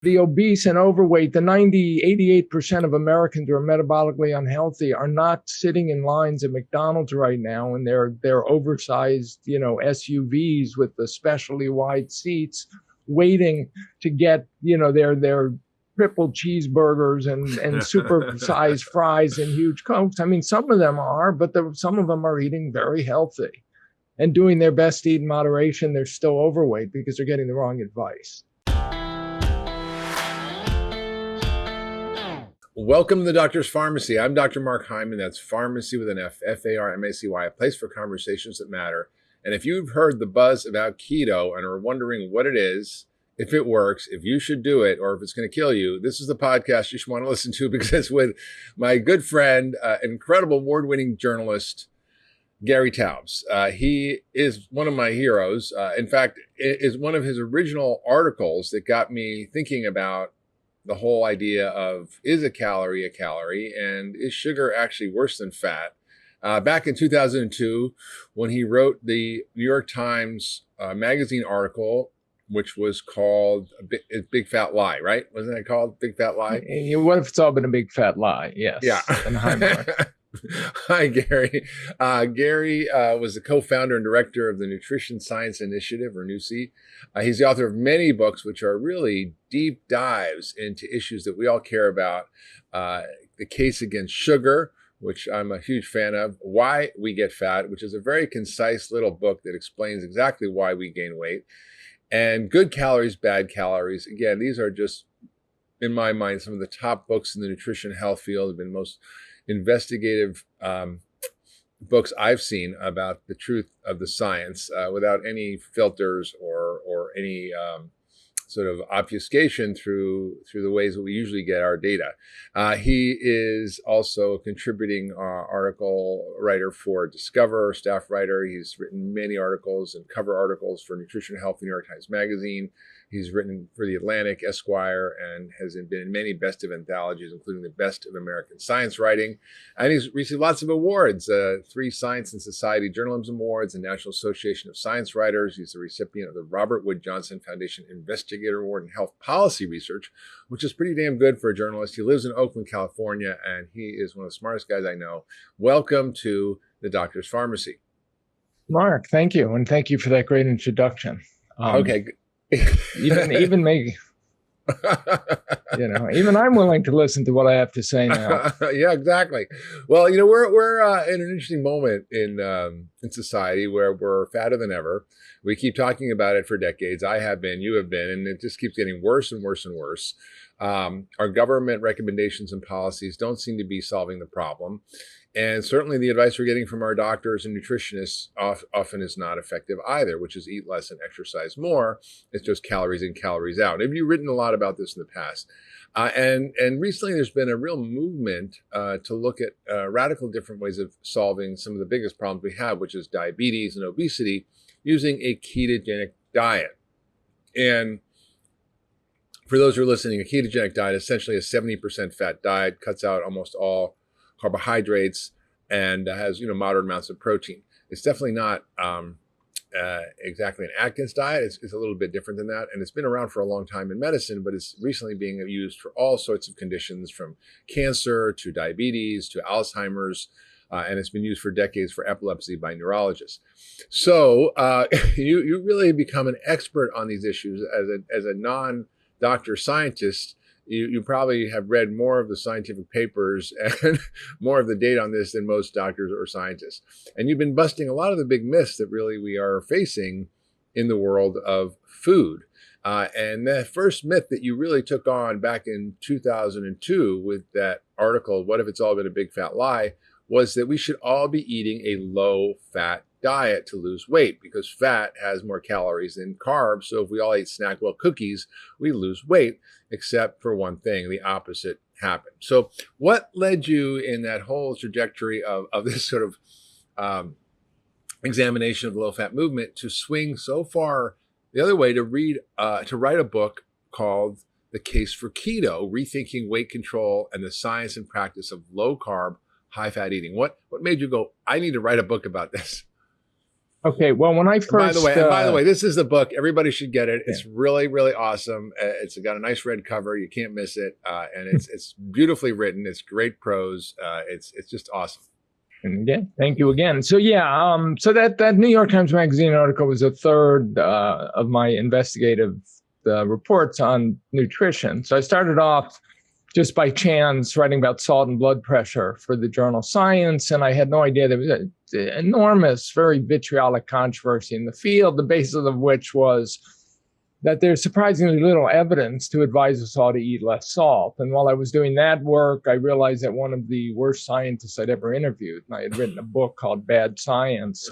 the obese and overweight, the 88% of Americans who are metabolically unhealthy are not sitting in lines at McDonald's right now in their oversized, SUVs with the specially wide seats, waiting to get, their triple cheeseburgers and super sized fries and huge Cokes. I mean, some of them are, but some of them are eating very healthy and doing their best to eat in moderation. They're still overweight because they're getting the wrong advice. Welcome to the Doctor's Pharmacy. I'm Dr. Mark Hyman. That's pharmacy with an F, F-A-R-M-A-C-Y, a place for conversations that matter. And if you've heard the buzz about keto and are wondering what it is, if it works, if you should do it, or if it's going to kill you, this is the podcast you should want to listen to because it's with my good friend, incredible award-winning journalist, Gary Taubes. He is one of my heroes. In fact, it is one of his original articles that got me thinking about the whole idea of, is a calorie, and is sugar actually worse than fat? Back in 2002, when he wrote the New York Times magazine article, which was called Big Fat Lie, right? Wasn't it called Big Fat Lie? What if it's all been a big fat lie? Yes. Yeah. And hi, Mark. Hi, Gary. Gary was the co-founder and director of the Nutrition Science Initiative, or NUSI. He's the author of many books, which are really deep dives into issues that we all care about. The Case Against Sugar, which I'm a huge fan of. Why We Get Fat, which is a very concise little book that explains exactly why we gain weight. And Good Calories, Bad Calories. Again, these are just, in my mind, some of the top books in the nutrition health field, have been most investigative books I've seen about the truth of the science without any filters or any sort of obfuscation through the ways that we usually get our data. He is also a contributing article writer for Discover, staff writer. He's written many articles and cover articles for Nutrition Health, New York Times Magazine. He's written for The Atlantic, Esquire, and has been in many best of anthologies, including the Best of American Science Writing. And he's received lots of awards, 3 Science and Society Journalism Awards and National Association of Science Writers. He's the recipient of the Robert Wood Johnson Foundation Investigator Award in Health Policy Research, which is pretty damn good for a journalist. He lives in Oakland, California, and he is one of the smartest guys I know. Welcome to the Doctor's Pharmacy. Mark, thank you. And thank you for that great introduction. Okay. even me, even I'm willing to listen to what I have to say now. Yeah, exactly. Well, we're in an interesting moment in society where we're fatter than ever. We keep talking about it for decades. I have been, you have been, and it just keeps getting worse and worse and worse. Our government recommendations and policies don't seem to be solving the problem. And certainly the advice we're getting from our doctors and nutritionists often is not effective either, which is eat less and exercise more. It's just calories in, calories out. Have you written a lot about this in the past? And recently there's been a real movement to look at radical different ways of solving some of the biggest problems we have, which is diabetes and obesity, using a ketogenic diet. And for those who are listening, a ketogenic diet is essentially a 70% fat diet, cuts out almost all carbohydrates, and has moderate amounts of protein. It's definitely not exactly an Atkins diet. It's a little bit different than that, and it's been around for a long time in medicine, but it's recently being used for all sorts of conditions, from cancer to diabetes to Alzheimer's, and it's been used for decades for epilepsy by neurologists. So you really become an expert on these issues as a non-doctor scientist. You probably have read more of the scientific papers and more of the data on this than most doctors or scientists. And you've been busting a lot of the big myths that really we are facing in the world of food. And the first myth that you really took on back in 2002 with that article, What If It's All Been a Big Fat Lie, was that we should all be eating a low-fat diet to lose weight, because fat has more calories than carbs. So if we all ate SnackWell cookies, we lose weight, except for one thing: the opposite happened. So what led you in that whole trajectory of this sort of examination of the low-fat movement to swing so far the other way, to write a book called The Case for Keto: Rethinking Weight Control and the Science and Practice of Low-Carb, High-Fat Eating? What made you go, I need to write a book about this? Okay. Well, when I And by the way, first, this is the book. Everybody should get it. yeah. It's really, really awesome. It's got a nice red cover. You can't miss it, and it's beautifully written. It's great prose. It's just awesome. And again, thank you again. So yeah, so that New York Times Magazine article was a third of my investigative reports on nutrition. So I started off just by chance writing about salt and blood pressure for the journal Science, and I had no idea there was an enormous, very vitriolic controversy in the field, the basis of which was that there's surprisingly little evidence to advise us all to eat less salt. And while I was doing that work, I realized that one of the worst scientists I'd ever interviewed, and I had written a book called Bad Science,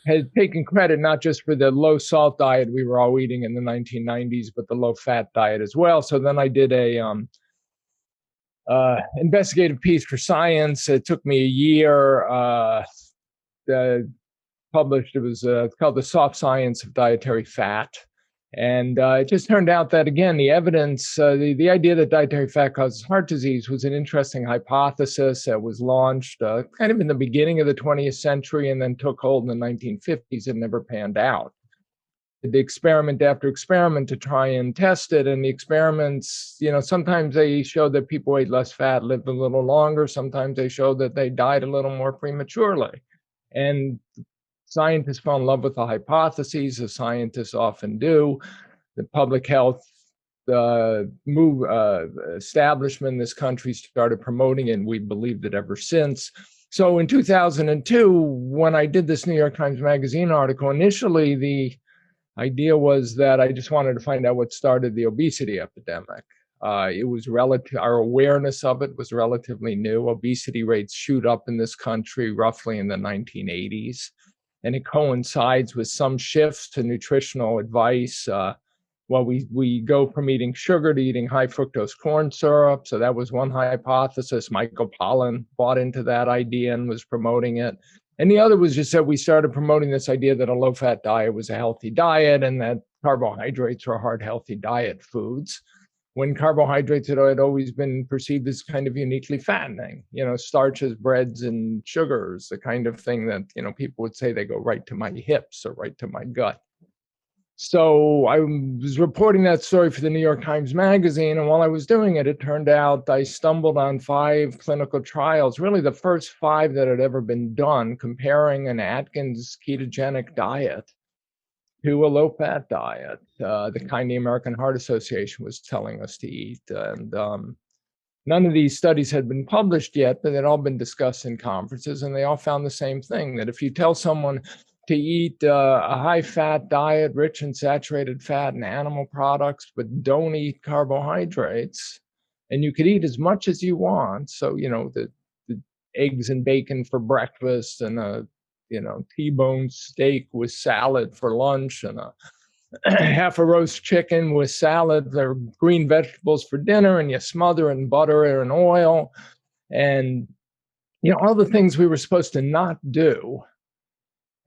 had taken credit not just for the low salt diet we were all eating in the 1990s, but the low fat diet as well. So then I did a investigative piece for Science. It took me a year. Published. It was called The Soft Science of Dietary Fat. And it just turned out that, again, the evidence, the idea that dietary fat causes heart disease was an interesting hypothesis that was launched kind of in the beginning of the 20th century and then took hold in the 1950s and never panned out. The experiment after experiment to try and test it. And the experiments, sometimes they showed that people ate less fat, lived a little longer. Sometimes they showed that they died a little more prematurely. And scientists fell in love with the hypotheses, as scientists often do. The public health establishment in this country started promoting it, and we believed it ever since. So in 2002, when I did this New York Times Magazine article, initially the idea was that I just wanted to find out what started the obesity epidemic. It was our awareness of it was relatively new. Obesity rates shoot up in this country roughly in the 1980s. And it coincides with some shifts to nutritional advice. We go from eating sugar to eating high fructose corn syrup. So that was one hypothesis. Michael Pollan bought into that idea and was promoting it. And the other was just that we started promoting this idea that a low-fat diet was a healthy diet and that carbohydrates are hard, healthy diet foods, when carbohydrates had always been perceived as kind of uniquely fattening, starches, breads, and sugars, the kind of thing that, people would say they go right to my hips or right to my gut. So I was reporting that story for the New York Times Magazine, and while I was doing it, it turned out I stumbled on 5 clinical trials, really the first 5 that had ever been done, comparing an Atkins ketogenic diet to a low-fat diet, the kind the American Heart Association was telling us to eat. And none of these studies had been published yet, but they'd all been discussed in conferences, and they all found the same thing, that if you tell someone to eat a high-fat diet, rich in saturated fat and animal products, but don't eat carbohydrates, and you could eat as much as you want, so, the eggs and bacon for breakfast and a T-bone steak with salad for lunch and a half a roast chicken with salad or green vegetables for dinner, and you smother it in butter and oil, and all the things we were supposed to not do.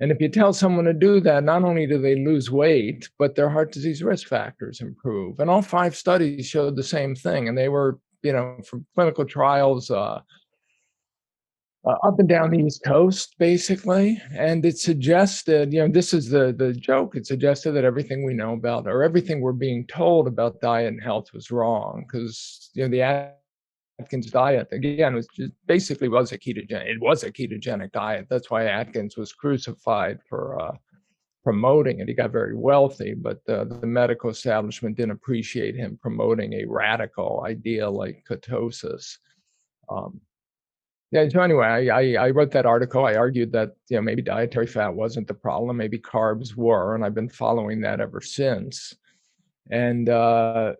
And if you tell someone to do that, not only do they lose weight, but their heart disease risk factors improve. And all 5 studies showed the same thing, and they were from clinical trials up and down the East Coast, basically. And it suggested, this is the joke, it suggested that everything we know about, or everything we're being told about diet and health, was wrong. Because, the Atkins diet, again, was just basically was a ketogenic. It was a ketogenic diet. That's why Atkins was crucified for promoting it. He got very wealthy, but the medical establishment didn't appreciate him promoting a radical idea like ketosis. So anyway, I wrote that article. I argued that maybe dietary fat wasn't the problem, maybe carbs were, and I've been following that ever since. And I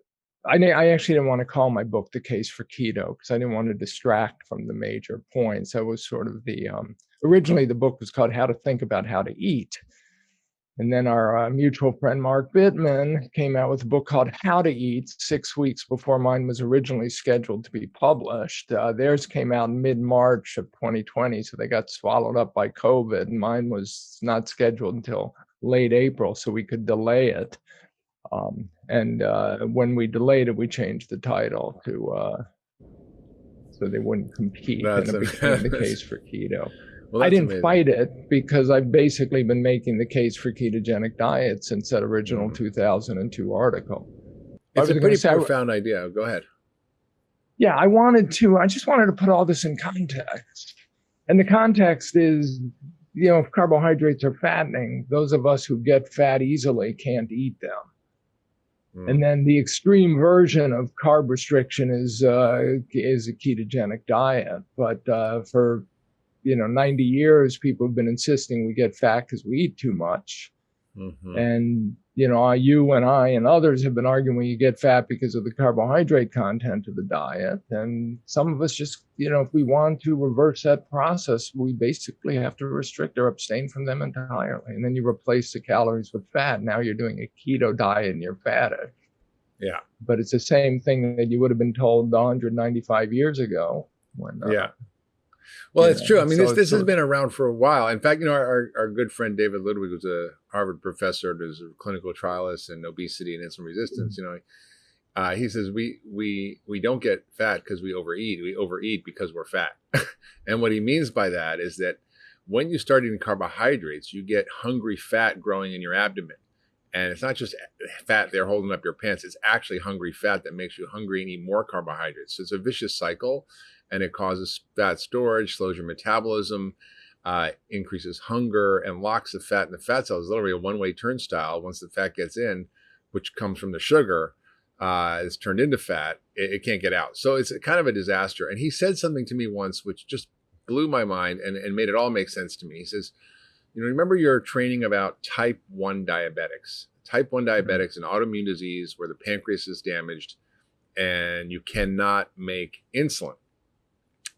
actually didn't want to call my book The Case for Keto because I didn't want to distract from the major points. I was sort of originally the book was called How to Think About How to Eat. And then our mutual friend, Mark Bittman, came out with a book called How to Eat 6 weeks before mine was originally scheduled to be published. Theirs came out in mid-March of 2020, so they got swallowed up by COVID. And mine was not scheduled until late April, so we could delay it. And when we delayed it, we changed the title to so they wouldn't compete, and it became The Case for Keto. Well, I that's didn't amazing. fight it because I've basically been making the case for ketogenic diet since that original 2002 article. I It's a was going to pretty say, profound idea. Go ahead. yeah, I just wanted to put all this in context. And the context is, if carbohydrates are fattening, those of us who get fat easily can't eat them. And then the extreme version of carb restriction is a ketogenic diet. But for 90 years, people have been insisting we get fat because we eat too much. And you and I and others have been arguing you get fat because of the carbohydrate content of the diet. And some of us just, if we want to reverse that process, we basically have to restrict or abstain from them entirely. And then you replace the calories with fat. Now you're doing a keto diet and you're fatted. Yeah. But it's the same thing that you would have been told 195 years ago. Yeah. Well, it's true. I mean, so this has been around for a while. In fact, our good friend David Ludwig, who's a Harvard professor, who's a clinical trialist in obesity and insulin resistance. He says we don't get fat because we overeat. We overeat because we're fat. And what he means by that is that when you start eating carbohydrates, you get hungry fat growing in your abdomen. And it's not just fat there holding up your pants. It's actually hungry fat that makes you hungry and eat more carbohydrates. So it's a vicious cycle. And it causes fat storage, slows your metabolism, increases hunger, and locks the fat in the fat cells. It's literally a one-way turnstile. Once the fat gets in, which comes from the sugar, is turned into fat, it can't get out. So it's kind of a disaster. And he said something to me once, which just blew my mind and made it all make sense to me. He says, remember your training about type 1 diabetics. Type 1 diabetics, an autoimmune disease where the pancreas is damaged and you cannot make insulin.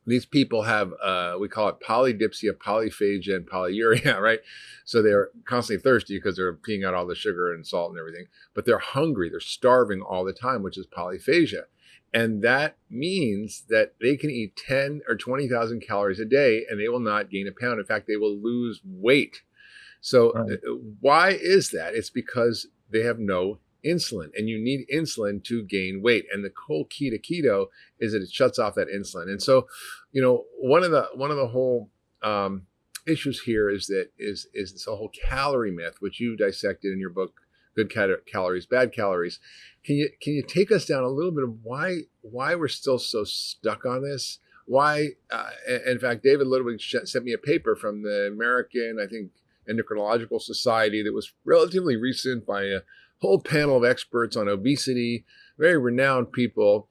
These people have, we call it polydipsia, polyphagia, and polyuria, right? So they're constantly thirsty because they're peeing out all the sugar and salt and everything, but they're hungry. They're starving all the time, which is polyphagia. And that means that they can eat 10 or 20,000 calories a day and they will not gain a pound. In fact, they will lose weight. So why is that? It's because they have no insulin, and you need insulin to gain weight. And the whole key to keto is that it shuts off that insulin. And so, one of the whole issues here is this whole calorie myth, which you dissected in your book, Good Calories, Bad Calories. Can you take us down a little bit of why we're still so stuck on this? Why? In fact, David Ludwig sent me a paper from the American, I think, Endocrinological Society that was relatively recent by a whole panel of experts on obesity, very renowned people.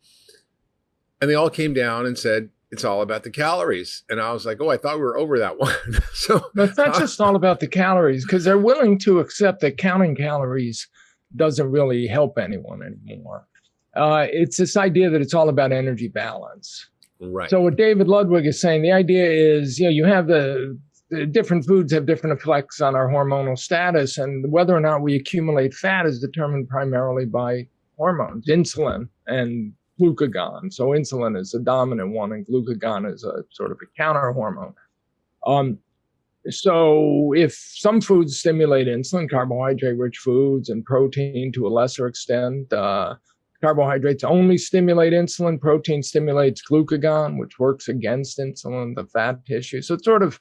And they all came down and said, it's all about the calories. And I was like, I thought we were over that one. So it's not just all about the calories, because they're willing to accept that counting calories doesn't really help anyone anymore. It's this idea that it's all about energy balance. Right. So what David Ludwig is saying, the idea is, you have the different foods have different effects on our hormonal status, and whether or not we accumulate fat is determined primarily by hormones, insulin and glucagon. So insulin is the dominant one, and glucagon is a sort of a counter hormone. So if some foods stimulate insulin, carbohydrate-rich foods and protein to a lesser extent, carbohydrates only stimulate insulin, protein stimulates glucagon, which works against insulin, the fat tissue. So it's sort of,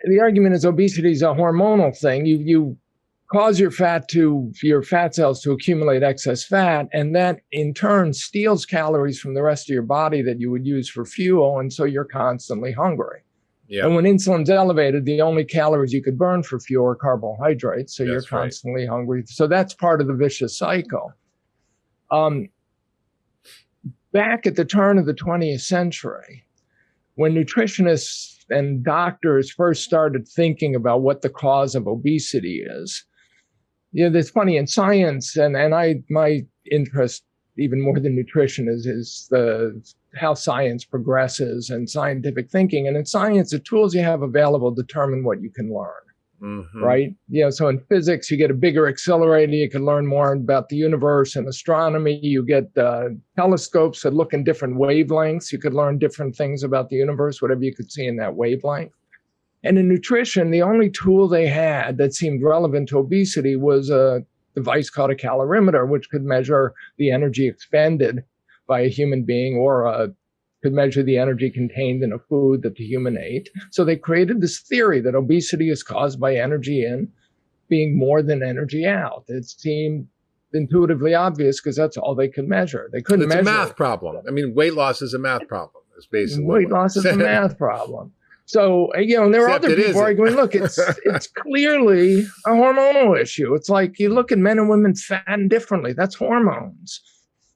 the argument is obesity is a hormonal thing. You cause your fat cells to accumulate excess fat, and that in turn steals calories from the rest of your body that you would use for fuel, and so you're constantly hungry. Yeah. And when insulin's elevated, the only calories you could burn for fuel are carbohydrates, so you're constantly hungry. So that's part of the vicious cycle. Back at the turn of the 20th century, when nutritionists and doctors first started thinking about what the cause of obesity is, it's funny in science, and my interest even more than nutrition is how science progresses and scientific thinking. And in science, the tools you have available determine what you can learn, right? So in physics, you get a bigger accelerator, you can learn more about the universe. In astronomy, you get telescopes that look in different wavelengths. You could learn different things about the universe, whatever you could see in that wavelength. And in nutrition, the only tool they had that seemed relevant to obesity was a device called a calorimeter, which could measure the energy expended by a human being or a could measure the energy contained in a food that the human ate. So they created this theory that obesity is caused by energy in being more than energy out. It seemed intuitively obvious because that's all they could measure. They couldn't measure. It's a math problem. I mean, weight loss is a math problem. It's basically weight loss is a math problem. So, and there are other people arguing, look, it's clearly a hormonal issue. It's like you look at men and women fat differently. That's hormones.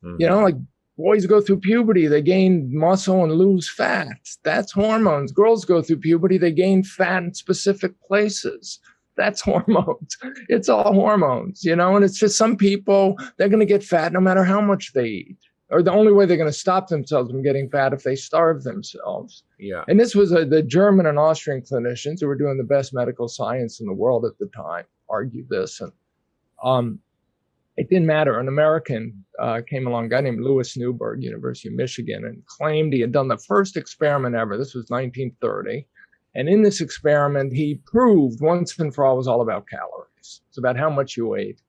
Mm-hmm. Like boys go through puberty, they gain muscle and lose fat. That's hormones. Girls go through puberty, they gain fat in specific places. That's hormones. It's all hormones, and it's just some people, they're going to get fat no matter how much they eat. Or the only way they're going to stop themselves from getting fat if they starve themselves. Yeah. And this was the German and Austrian clinicians who were doing the best medical science in the world at the time argued this. And it didn't matter. An American came along, a guy named Louis Newberg, University of Michigan, and claimed he had done the first experiment ever. This was 1930. And in this experiment, he proved once and for all it was all about calories. It's about how much you ate.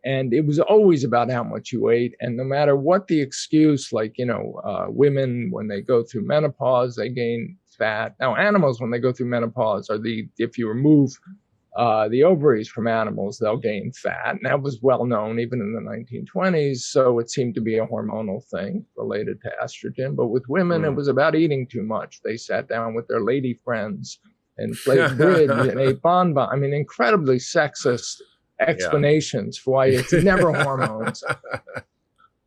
And it was always about how much you ate. And no matter what the excuse, like, women, when they go through menopause, they gain fat. Now, animals, when they go through menopause, if you remove the ovaries from animals, they'll gain fat. And that was well known even in the 1920s. So it seemed to be a hormonal thing related to estrogen. But with women, it was about eating too much. They sat down with their lady friends and played bridge and ate bonbon. I mean, incredibly sexist explanations for why it's never hormones.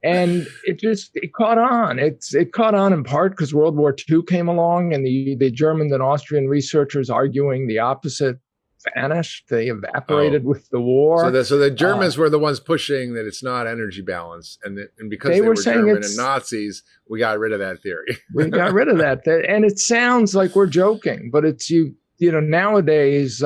And it caught on. It caught on in part because World War II came along and the German and Austrian researchers arguing the opposite vanished. They evaporated with the war. So the Germans were the ones pushing that it's not energy balance. And because they were German and Nazis, we got rid of that theory. We got rid of that. And it sounds like we're joking, but it's nowadays,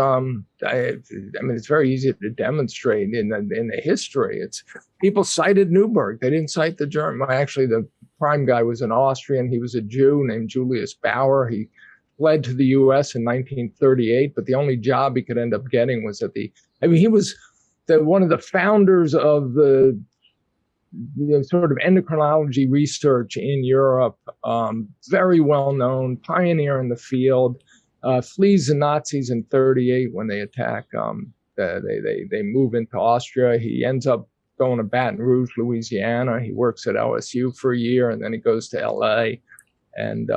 it's very easy to demonstrate in the history. It's people cited Newberg. They didn't cite the German. Actually, the prime guy was an Austrian. He was a Jew named Julius Bauer. He fled to the U.S. in 1938, but the only job he could end up getting was he was one of the founders of the sort of endocrinology research in Europe. Very well known, pioneer in the field. Flees the Nazis in 1938 when they attack. They move into Austria. He ends up going to Baton Rouge, Louisiana. He works at LSU for a year, and then he goes to L.A. and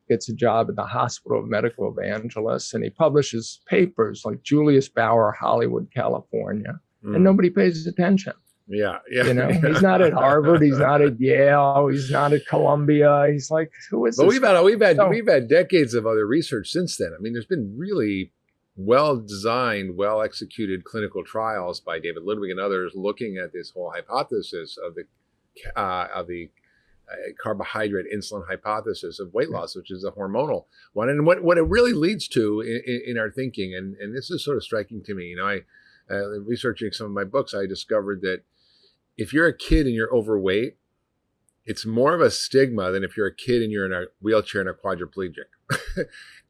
gets a job at the Hospital of Medical Evangelists. And he publishes papers like Julius Bauer, Hollywood, California, and nobody pays attention. Yeah. He's not at Harvard. He's not at Yale. He's not at Columbia. He's like, who is this? But we've had decades of other research since then. I mean, there's been really well-designed, well-executed clinical trials by David Ludwig and others looking at this whole hypothesis of the carbohydrate insulin hypothesis of weight loss, which is a hormonal one. And what it really leads to in our thinking, and this is sort of striking to me, researching some of my books, I discovered that if you're a kid and you're overweight, it's more of a stigma than if you're a kid and you're in a wheelchair and a quadriplegic.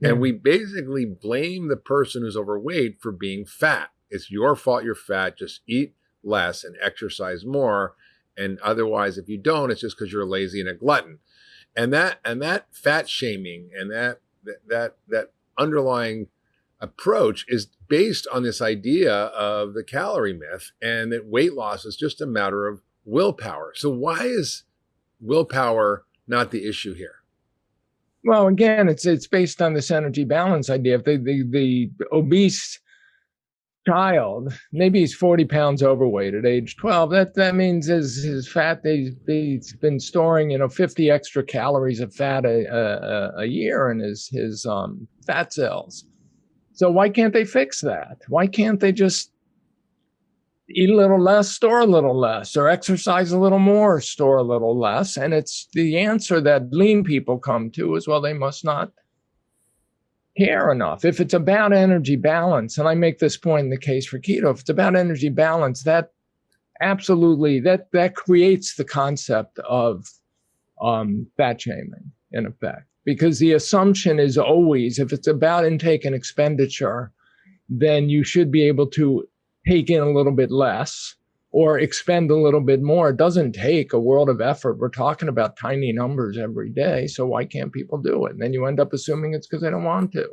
And we basically blame the person who's overweight for being fat. It's your fault you're fat. Just eat less and exercise more. And otherwise, if you don't, it's just because you're lazy and a glutton. And that fat shaming and that underlying approach is based on this idea of the calorie myth and that weight loss is just a matter of willpower. So why is willpower not the issue here? Well, again, it's based on this energy balance idea. If the obese child, maybe he's 40 pounds overweight at age 12, that means his fat, he's been storing 50 extra calories of fat a year in his fat cells. So why can't they fix that? Why can't they just eat a little less, store a little less, or exercise a little more, store a little less? And it's the answer that lean people come to is, well, they must not care enough. If it's about energy balance, and I make this point in the case for keto, if it's about energy balance, that absolutely, that creates the concept of fat shaming in effect. Because the assumption is always, if it's about intake and expenditure, then you should be able to take in a little bit less or expend a little bit more. It doesn't take a world of effort. We're talking about tiny numbers every day. So why can't people do it? And then you end up assuming it's because they don't want to.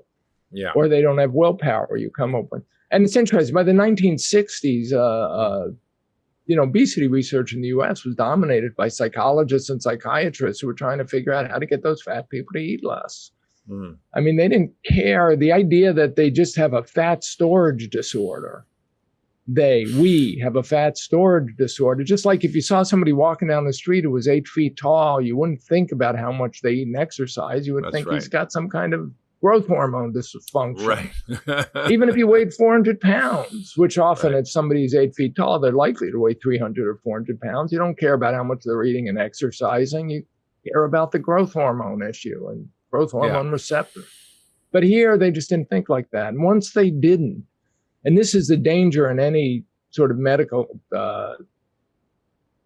Yeah. Or they don't have willpower. You come up with, and it's interesting. By the 1960s, obesity research in the U.S. was dominated by psychologists and psychiatrists who were trying to figure out how to get those fat people to eat less. I mean, they didn't care. The idea that they just have a fat storage disorder. We have a fat storage disorder. Just like if you saw somebody walking down the street who was 8 feet tall, you wouldn't think about how much they eat and exercise. You would think he's got some kind of growth hormone dysfunction. Right. Even if you weighed 400 pounds, which often if somebody's 8 feet tall, they're likely to weigh 300 or 400 pounds. You don't care about how much they're eating and exercising. You care about the growth hormone issue and growth hormone receptor. But here, they just didn't think like that. And once they didn't, and this is the danger in any sort of medical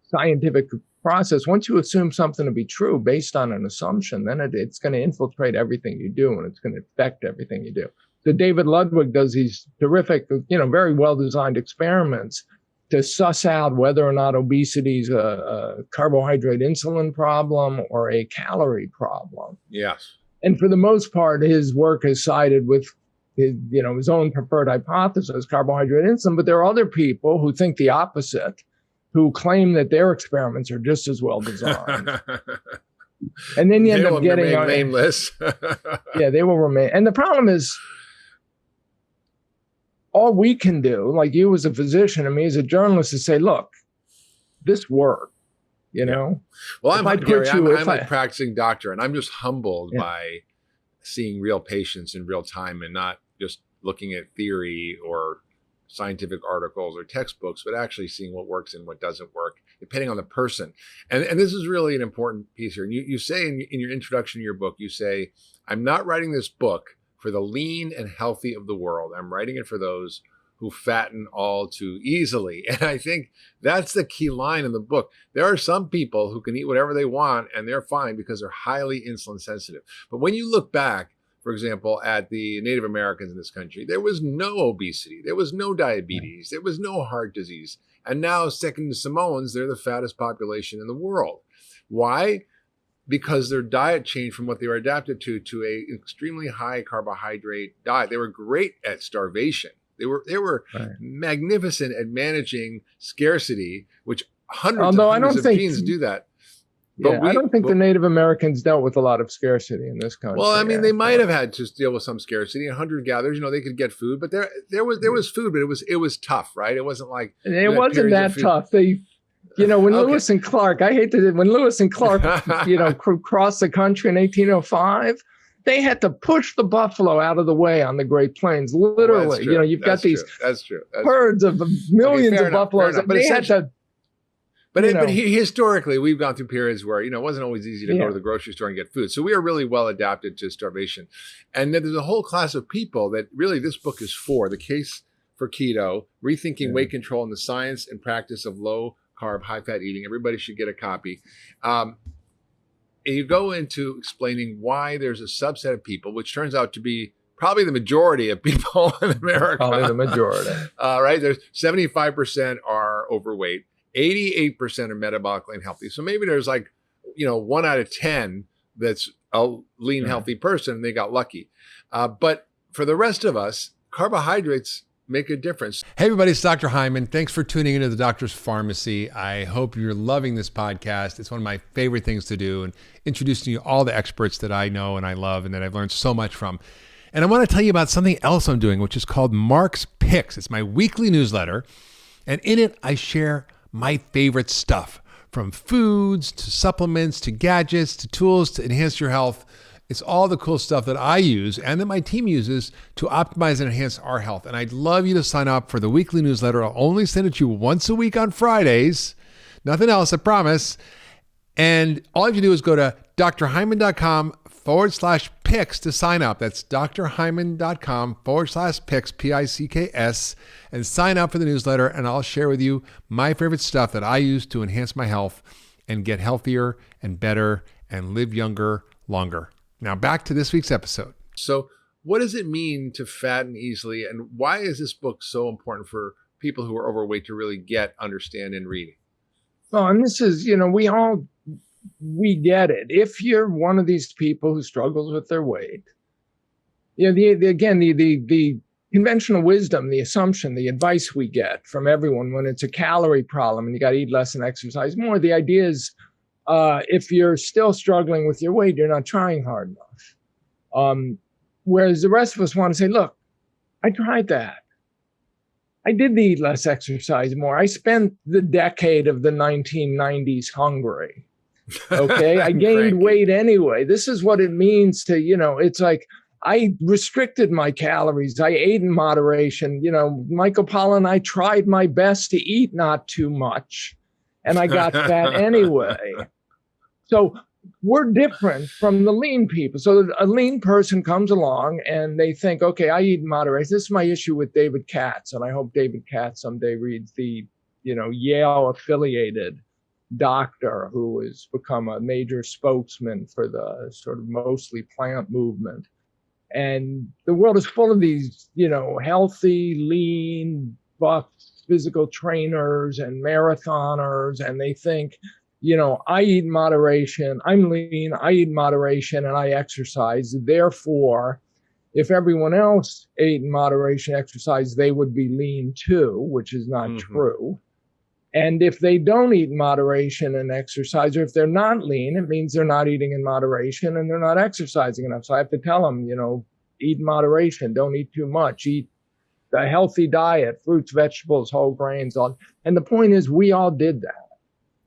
scientific process, once you assume something to be true based on an assumption, then it's going to infiltrate everything you do, and it's going to affect everything you do. So David Ludwig does these terrific, very well-designed experiments to suss out whether or not obesity is a carbohydrate insulin problem or a calorie problem. Yes. And for the most part, his work has sided with his own preferred hypothesis, carbohydrate insulin. But there are other people who think the opposite, who claim that their experiments are just as well designed. And then you end up getting nameless. Yeah, they will remain. And the problem is, all we can do, like you as a physician and me as a journalist, is say, look, this worked, Well, I'm a practicing doctor, and I'm just humbled by seeing real patients in real time and not just looking at theory or scientific articles or textbooks, but actually seeing what works and what doesn't work, depending on the person. And this is really an important piece here. And you say in your introduction to your book, you say, I'm not writing this book for the lean and healthy of the world. I'm writing it for those who fatten all too easily. And I think that's the key line in the book. There are some people who can eat whatever they want and they're fine because they're highly insulin sensitive. But when you look back, for example, at the Native Americans in this country, there was no obesity, there was no diabetes, there was no heart disease. And now, second to Samoans, they're the fattest population in the world. Why? Because their diet changed from what they were adapted to an extremely high carbohydrate diet. They were great at starvation. They were magnificent at managing scarcity, which hundreds of genes do that. But I don't think the Native Americans dealt with a lot of scarcity in this country. Well, I mean, they might have had to deal with some scarcity. In hunter-gatherers, they could get food, but there was food, but it was tough, right? It wasn't like it wasn't that tough. When Lewis and Clark, when Lewis and Clark, crossed the country in 1805, they had to push the buffalo out of the way on the Great Plains. Literally, you've got these herds of millions of buffaloes. But they had to. But historically, we've gone through periods where, it wasn't always easy to go to the grocery store and get food. So we are really well adapted to starvation. And then there's a whole class of people that really this book is for. The Case for Keto, Rethinking Weight Control and the Science and Practice of Low-Carb, High-Fat Eating. Everybody should get a copy. And you go into explaining why there's a subset of people, which turns out to be probably the majority of people in America. Probably the majority. Right? There's 75% are overweight. 88% are metabolically unhealthy. So maybe there's 1 out of 10 that's a lean, healthy person, and they got lucky. But for the rest of us, carbohydrates make a difference. Hey, everybody, it's Dr. Hyman. Thanks for tuning into the Doctor's Pharmacy. I hope you're loving this podcast. It's one of my favorite things to do, and introducing you to all the experts that I know and I love and that I've learned so much from. And I want to tell you about something else I'm doing, which is called Mark's Picks. It's my weekly newsletter, and in it, I share my favorite stuff, from foods to supplements to gadgets to tools to enhance your health. It's all the cool stuff that I use and that my team uses to optimize and enhance our health. And I'd love you to sign up for the weekly newsletter. I'll only send it to you once a week on Fridays. Nothing else, I promise. And all you have to do is go to drhyman.com/picks to sign up. That's drhyman.com/picks, P-I-C-K-S, and sign up for the newsletter. And I'll share with you my favorite stuff that I use to enhance my health and get healthier and better and live younger, longer. Now back to this week's episode. So what does it mean to fatten easily? And why is this book so important for people who are overweight to really get, understand, and read? Well, and this is, we get it. If you're one of these people who struggles with their weight, the conventional wisdom, the assumption, the advice we get from everyone when it's a calorie problem and you got to eat less and exercise more, the idea is if you're still struggling with your weight, you're not trying hard enough. Whereas the rest of us want to say, look, I tried that. I did eat less, exercise more. I spent the decade of the 1990s hungry. Okay. I gained weight anyway. This is what it means to, it's like I restricted my calories. I ate in moderation. Michael Pollan and I tried my best to eat not too much, and I got fat anyway. So we're different from the lean people. So a lean person comes along and they think, okay, I eat in moderation. This is my issue with David Katz. And I hope David Katz someday reads the, Yale affiliated doctor who has become a major spokesman for the sort of mostly plant movement. And the world is full of these, healthy, lean, buff physical trainers and marathoners. And they think, I eat in moderation, I'm lean, I eat in moderation, and I exercise. Therefore, if everyone else ate in moderation, exercise, they would be lean too, which is not true. And if they don't eat in moderation and exercise, or if they're not lean, it means they're not eating in moderation and they're not exercising enough. So I have to tell them, eat in moderation, don't eat too much, eat a healthy diet, fruits, vegetables, whole grains. And the point is, we all did that.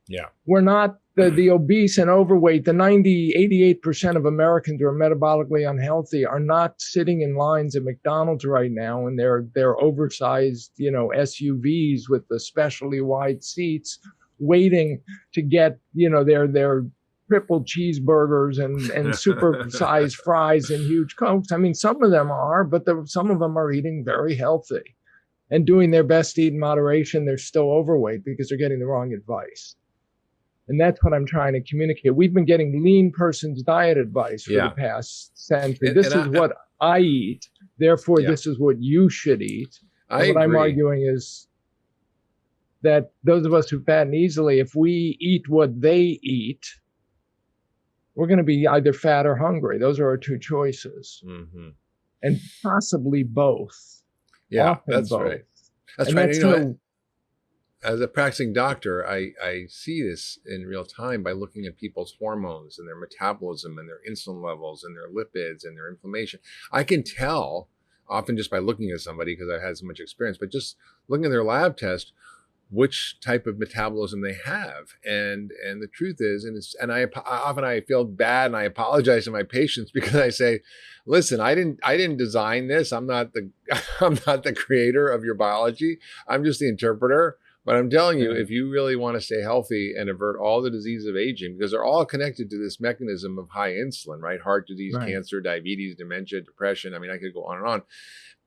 Yeah. We're not the obese and overweight. The 88% of Americans who are metabolically unhealthy are not sitting in lines at McDonald's right now in their oversized, SUVs with the specially wide seats, waiting to get, their triple cheeseburgers and super-sized fries and huge Cokes. I mean, some of them are, but some of them are eating very healthy and doing their best to eat in moderation. They're still overweight because they're getting the wrong advice. And that's what I'm trying to communicate. We've been getting lean person's diet advice for the past century. This is what I eat. Therefore, this is what you should eat. What I'm arguing is that those of us who fatten easily, if we eat what they eat, we're going to be either fat or hungry. Those are our two choices. And possibly both. Yeah, that's both. Right. That's and right. That's as a practicing doctor, I see this in real time by looking at people's hormones and their metabolism and their insulin levels and their lipids and their inflammation. I can tell often just by looking at somebody because I've had so much experience, but just looking at their lab test, which type of metabolism they have. And the truth is, and I often feel bad and I apologize to my patients because I say, listen, I didn't design this. I'm not the creator of your biology. I'm just the interpreter. But I'm telling you, if you really want to stay healthy and avert all the diseases of aging, because they're all connected to this mechanism of high insulin, right? Heart disease, cancer, diabetes, dementia, depression. I mean, I could go on and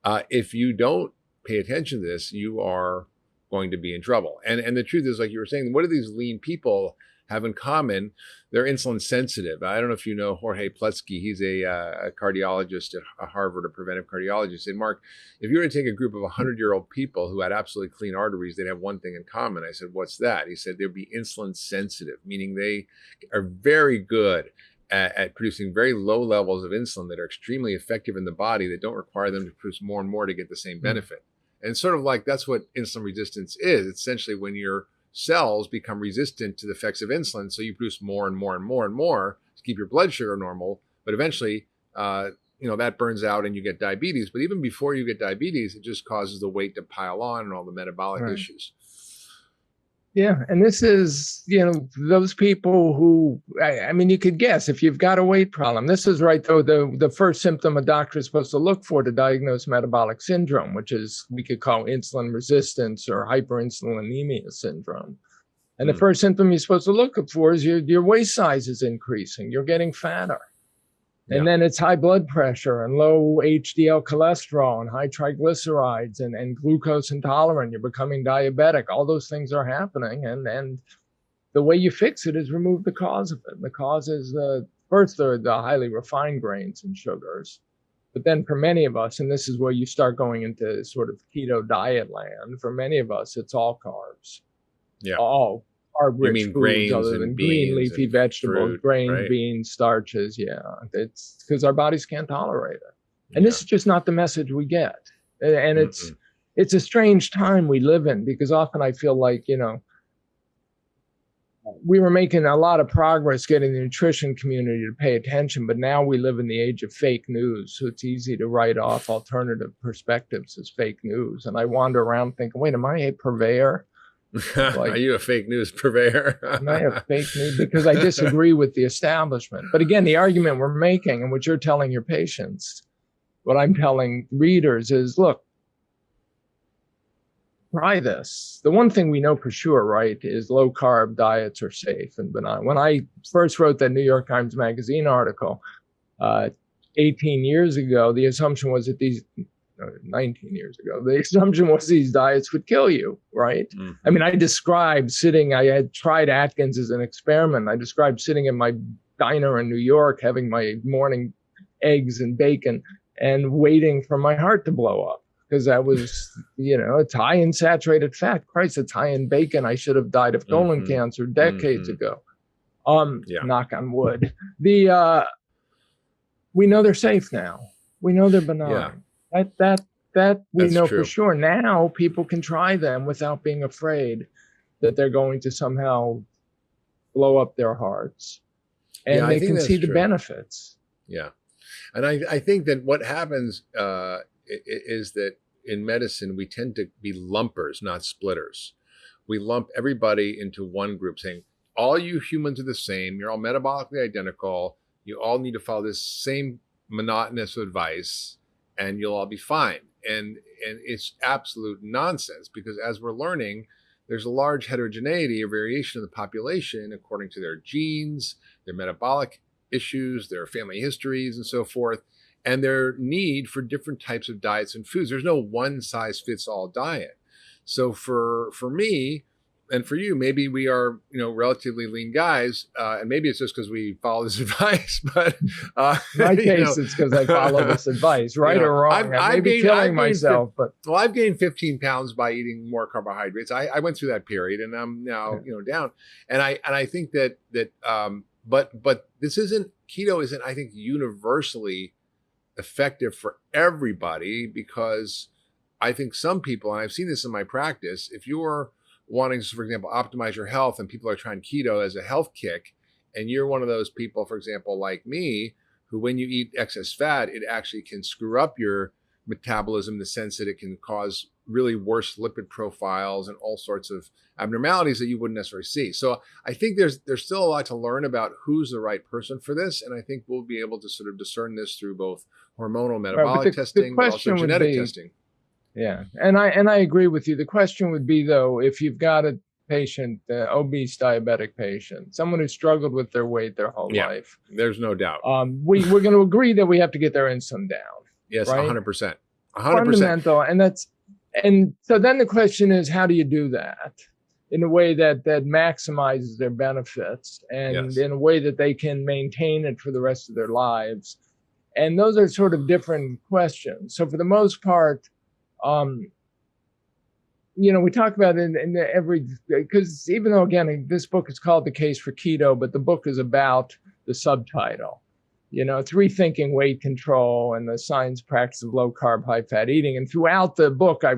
on. If you don't pay attention to this, you are going to be in trouble. And the truth is, like you were saying, what do these lean people have in common? They're insulin sensitive. I don't know if you know Jorge Pletsky. He's a cardiologist at Harvard, a preventive cardiologist. He said, Mark, if you were to take a group of 100-year-old people who had absolutely clean arteries, they'd have one thing in common. I said, what's that? He said, they'd be insulin sensitive, meaning they are very good at producing very low levels of insulin that are extremely effective in the body that don't require them to produce more and more to get the same benefit. And sort of like that's what insulin resistance is. It's essentially when your cells become resistant to the effects of insulin, so you produce more and more and more and more to keep your blood sugar normal. But eventually, that burns out and you get diabetes. But even before you get diabetes, it just causes the weight to pile on and all the metabolic issues. Yeah, and this is, those people who, I mean, you could guess if you've got a weight problem. This is right, though, the first symptom a doctor is supposed to look for to diagnose metabolic syndrome, which is, we could call insulin resistance or hyperinsulinemia syndrome. And the first symptom you're supposed to look for is your waist size is increasing. You're getting fatter. And then it's high blood pressure and low HDL cholesterol and high triglycerides and glucose intolerant. You're becoming diabetic. All those things are happening. And the way you fix it is remove the cause of it. The cause is first, the highly refined grains and sugars. But then for many of us, and this is where you start going into sort of keto diet land, for many of us, it's all carbs. Yeah. All carb-rich foods grains other than and green beans leafy and vegetables, fruit, grains, right? beans, starches. Yeah, it's because our bodies can't tolerate it. And Yeah. this is just not the message we get. And Mm-mm. it's a strange time we live in, because often I feel like, we were making a lot of progress getting the nutrition community to pay attention, but now we live in the age of fake news. So it's easy to write off alternative perspectives as fake news. And I wander around thinking, wait, am I a purveyor? Are you a fake news purveyor? Am I a fake news? Because I disagree with the establishment. But again, the argument we're making and what you're telling your patients, what I'm telling readers is, look, try this. The one thing we know for sure, right, is low carb diets are safe and benign. When I first wrote that New York Times Magazine article 18 years ago, the assumption was that 19 years ago, the assumption was these diets would kill you, right? Mm-hmm. I mean, I had tried Atkins as an experiment. I described sitting in my diner in New York, having my morning eggs and bacon and waiting for my heart to blow up. Because that was, it's high in saturated fat. Christ, it's high in bacon. I should have died of colon cancer decades ago. Knock on wood. We know they're safe now. We know they're benign. Yeah. That we know for sure. Now people can try them without being afraid that they're going to somehow blow up their hearts. And they can see the benefits. Yeah. And I think that what happens is that in medicine, we tend to be lumpers, not splitters. We lump everybody into one group, saying, all you humans are the same. You're all metabolically identical. You all need to follow this same monotonous advice, and you'll all be fine. And it's absolute nonsense, because as we're learning, there's a large heterogeneity or variation of the population according to their genes, their metabolic issues, their family histories, and so forth, and their need for different types of diets and foods. There's no one size fits all diet. So for me and for you, maybe we are, relatively lean guys, and maybe it's just because we follow this advice, but my case, it's because I follow this advice, right or wrong. I may be killing myself, but I've gained 15 pounds by eating more carbohydrates. I went through that period, and I'm now, down. And I think that but this keto isn't, I think, universally effective for everybody, because I think some people, and I've seen this in my practice, if you're wanting to, for example, optimize your health and people are trying keto as a health kick, and you're one of those people, for example, like me, who when you eat excess fat, it actually can screw up your metabolism in the sense that it can cause really worse lipid profiles and all sorts of abnormalities that you wouldn't necessarily see. So I think there's still a lot to learn about who's the right person for this. And I think we'll be able to sort of discern this through both hormonal metabolic testing, but also genetic testing. Yeah. And I agree with you. The question would be, though, if you've got a patient, obese diabetic patient, someone who struggled with their weight their whole life. There's no doubt. We're going to agree that we have to get their insulin down. Yes, right? 100%. 100%. Fundamental. And so then the question is, how do you do that in a way that maximizes their benefits and in a way that they can maintain it for the rest of their lives? And those are sort of different questions. So for the most part, we talk about it in because even though, again, this book is called The Case for Keto, but the book is about the subtitle. It's rethinking weight control and the science practice of low carb, high fat eating. And throughout the book, I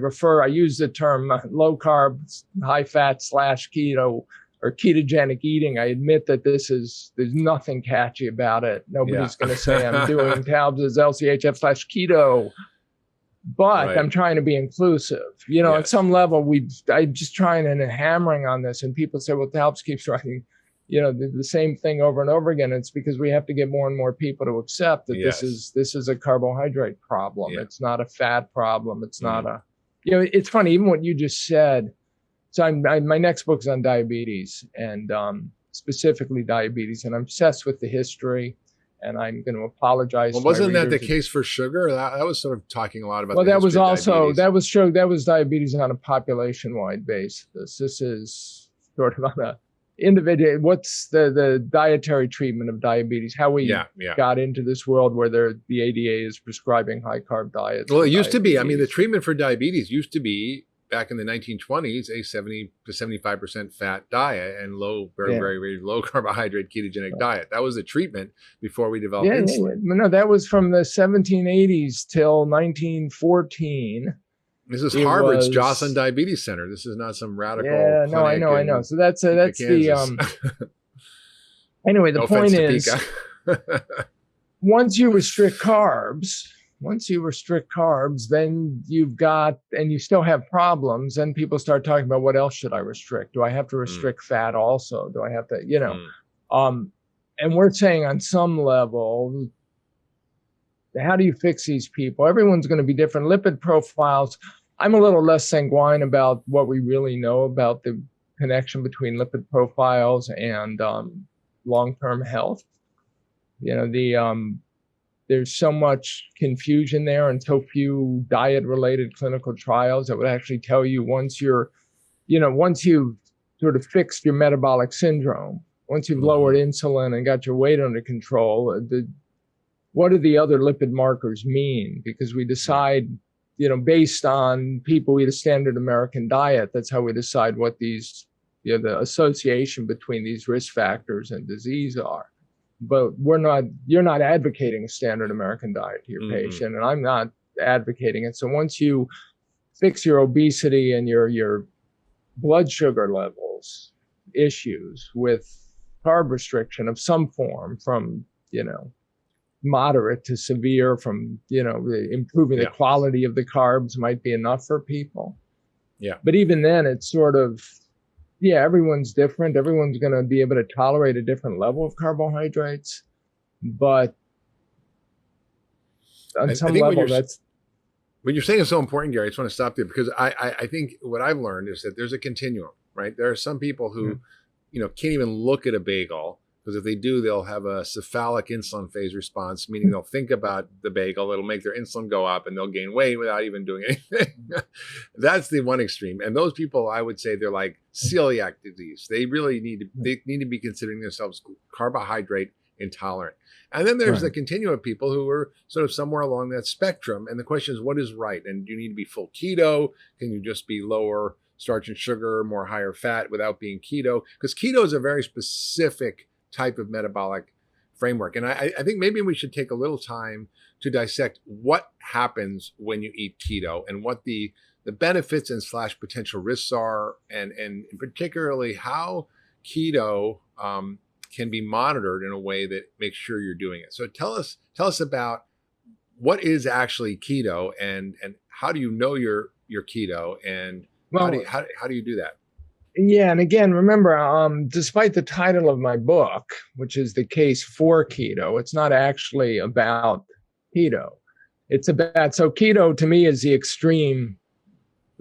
use the term low carb, high fat / keto or ketogenic eating. I admit that there's nothing catchy about it. Nobody's going to say I'm doing Taubes' LCHF / keto, but I'm trying to be inclusive. At some level, I'm just trying and hammering on this. And people say, well, Taubes keeps writing the same thing over and over again. It's because we have to get more and more people to accept that this is a carbohydrate problem. Yeah. It's not a fat problem. It's not it's funny, even what you just said. So my next book is on diabetes, and specifically diabetes, and I'm obsessed with the history, and I'm going to apologize. Well, wasn't that the case for sugar? That was sort of talking a lot about. Well, that was also that was diabetes on a population-wide basis. This is sort of on a individual, what's the dietary treatment of diabetes, how we got into this world where the ADA is prescribing high carb diets. Well, it used to be, I mean, the treatment for diabetes used to be, back in the 1920s, a 70 to 75% fat diet and very low carbohydrate ketogenic diet. That was the treatment before we developed insulin. No, that was from the 1780s till 1914. This is Harvard's Joslin Diabetes Center. This is not some radical. Yeah, no, I know. So that's the anyway, the point is, once you restrict carbs, then you've got, and you still have problems, and people start talking about, what else should I restrict? Do I have to restrict fat also? Do I have to, and we're saying on some level, how do you fix these people? Everyone's going to be different. Lipid profiles, I'm a little less sanguine about what we really know about the connection between lipid profiles and long-term health. There's so much confusion there and so few diet-related clinical trials that would actually tell you, once you've sort of fixed your metabolic syndrome, once you've lowered insulin and got your weight under control, what do the other lipid markers mean? Because we decide, based on people eat a standard American diet, that's how we decide what these, the association between these risk factors and disease are. But you're not advocating a standard American diet to your patient, and I'm not advocating it. So once you fix your obesity and your blood sugar levels issues with carb restriction of some form, from, moderate to severe, from, improving the quality of the carbs might be enough for people. Yeah. But even then, it's sort of, everyone's different. Everyone's going to be able to tolerate a different level of carbohydrates. But on some level, what you're saying is so important, Gary. I just want to stop there, because I think what I've learned is that there's a continuum, right? There are some people who, can't even look at a bagel, because if they do, they'll have a cephalic insulin phase response, meaning they'll think about the bagel, it'll make their insulin go up, and they'll gain weight without even doing anything. That's the one extreme. And those people, I would say, they're like celiac disease. They really need to be considering themselves carbohydrate intolerant. And then there's the continuum of people who are sort of somewhere along that spectrum. And the question is, what is right? And do you need to be full keto? Can you just be lower starch and sugar, more higher fat without being keto? Because keto is a very specific type of metabolic framework. And I think maybe we should take a little time to dissect what happens when you eat keto, and what the benefits and / potential risks are, and particularly how keto can be monitored in a way that makes sure you're doing it. So tell us about what is actually keto, and how do you know you're keto, and how do you do that? Yeah, and again, remember, despite the title of my book, which is The Case for Keto, it's not actually about keto. It's about, so keto to me is the extreme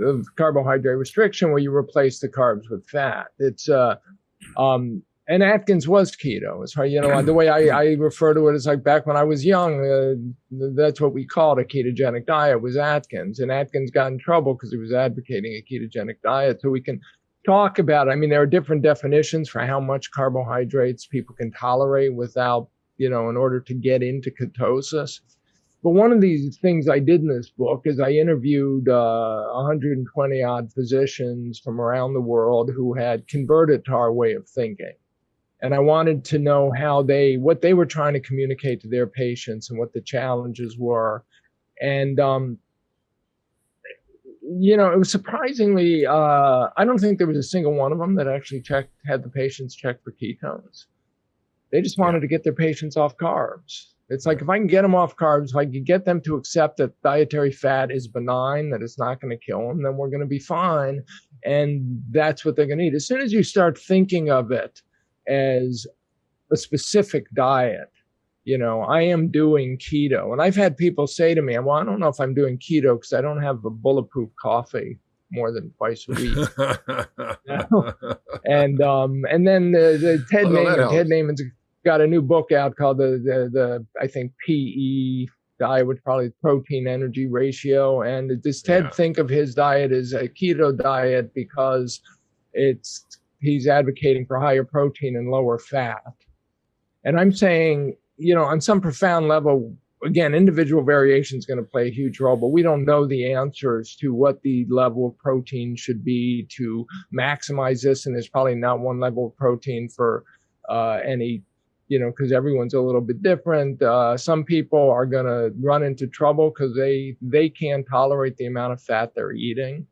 of carbohydrate restriction, where you replace the carbs with fat. It's and Atkins was keto. It's hard, the way I refer to it is, like, back when I was young, that's what we called a ketogenic diet, was Atkins. And Atkins got in trouble because he was advocating a ketogenic diet. So we can talk about, there are different definitions for how much carbohydrates people can tolerate without, in order to get into ketosis. But one of these things I did in this book is I interviewed 120 odd physicians from around the world who had converted to our way of thinking. And I wanted to know what they were trying to communicate to their patients and what the challenges were. And, it was surprisingly, I don't think there was a single one of them that actually had the patients check for ketones. They just wanted to get their patients off carbs. It's like, if I can get them off carbs, if I can get them to accept that dietary fat is benign, that it's not going to kill them, then we're going to be fine. And that's what they're going to eat. As soon as you start thinking of it as a specific diet, I am doing keto. And I've had people say to me, well, I don't know if I'm doing keto because I don't have a bulletproof coffee more than twice a week. And then the Ted Naiman's got a new book out called the I think PE diet, which probably protein energy ratio. And does Ted think of his diet as a keto diet because it's he's advocating for higher protein and lower fat. And I'm saying, on some profound level, again, individual variation is going to play a huge role, but we don't know the answers to what the level of protein should be to maximize this. And there's probably not one level of protein for any, because everyone's a little bit different. Some people are going to run into trouble because they can't tolerate the amount of fat they're eating.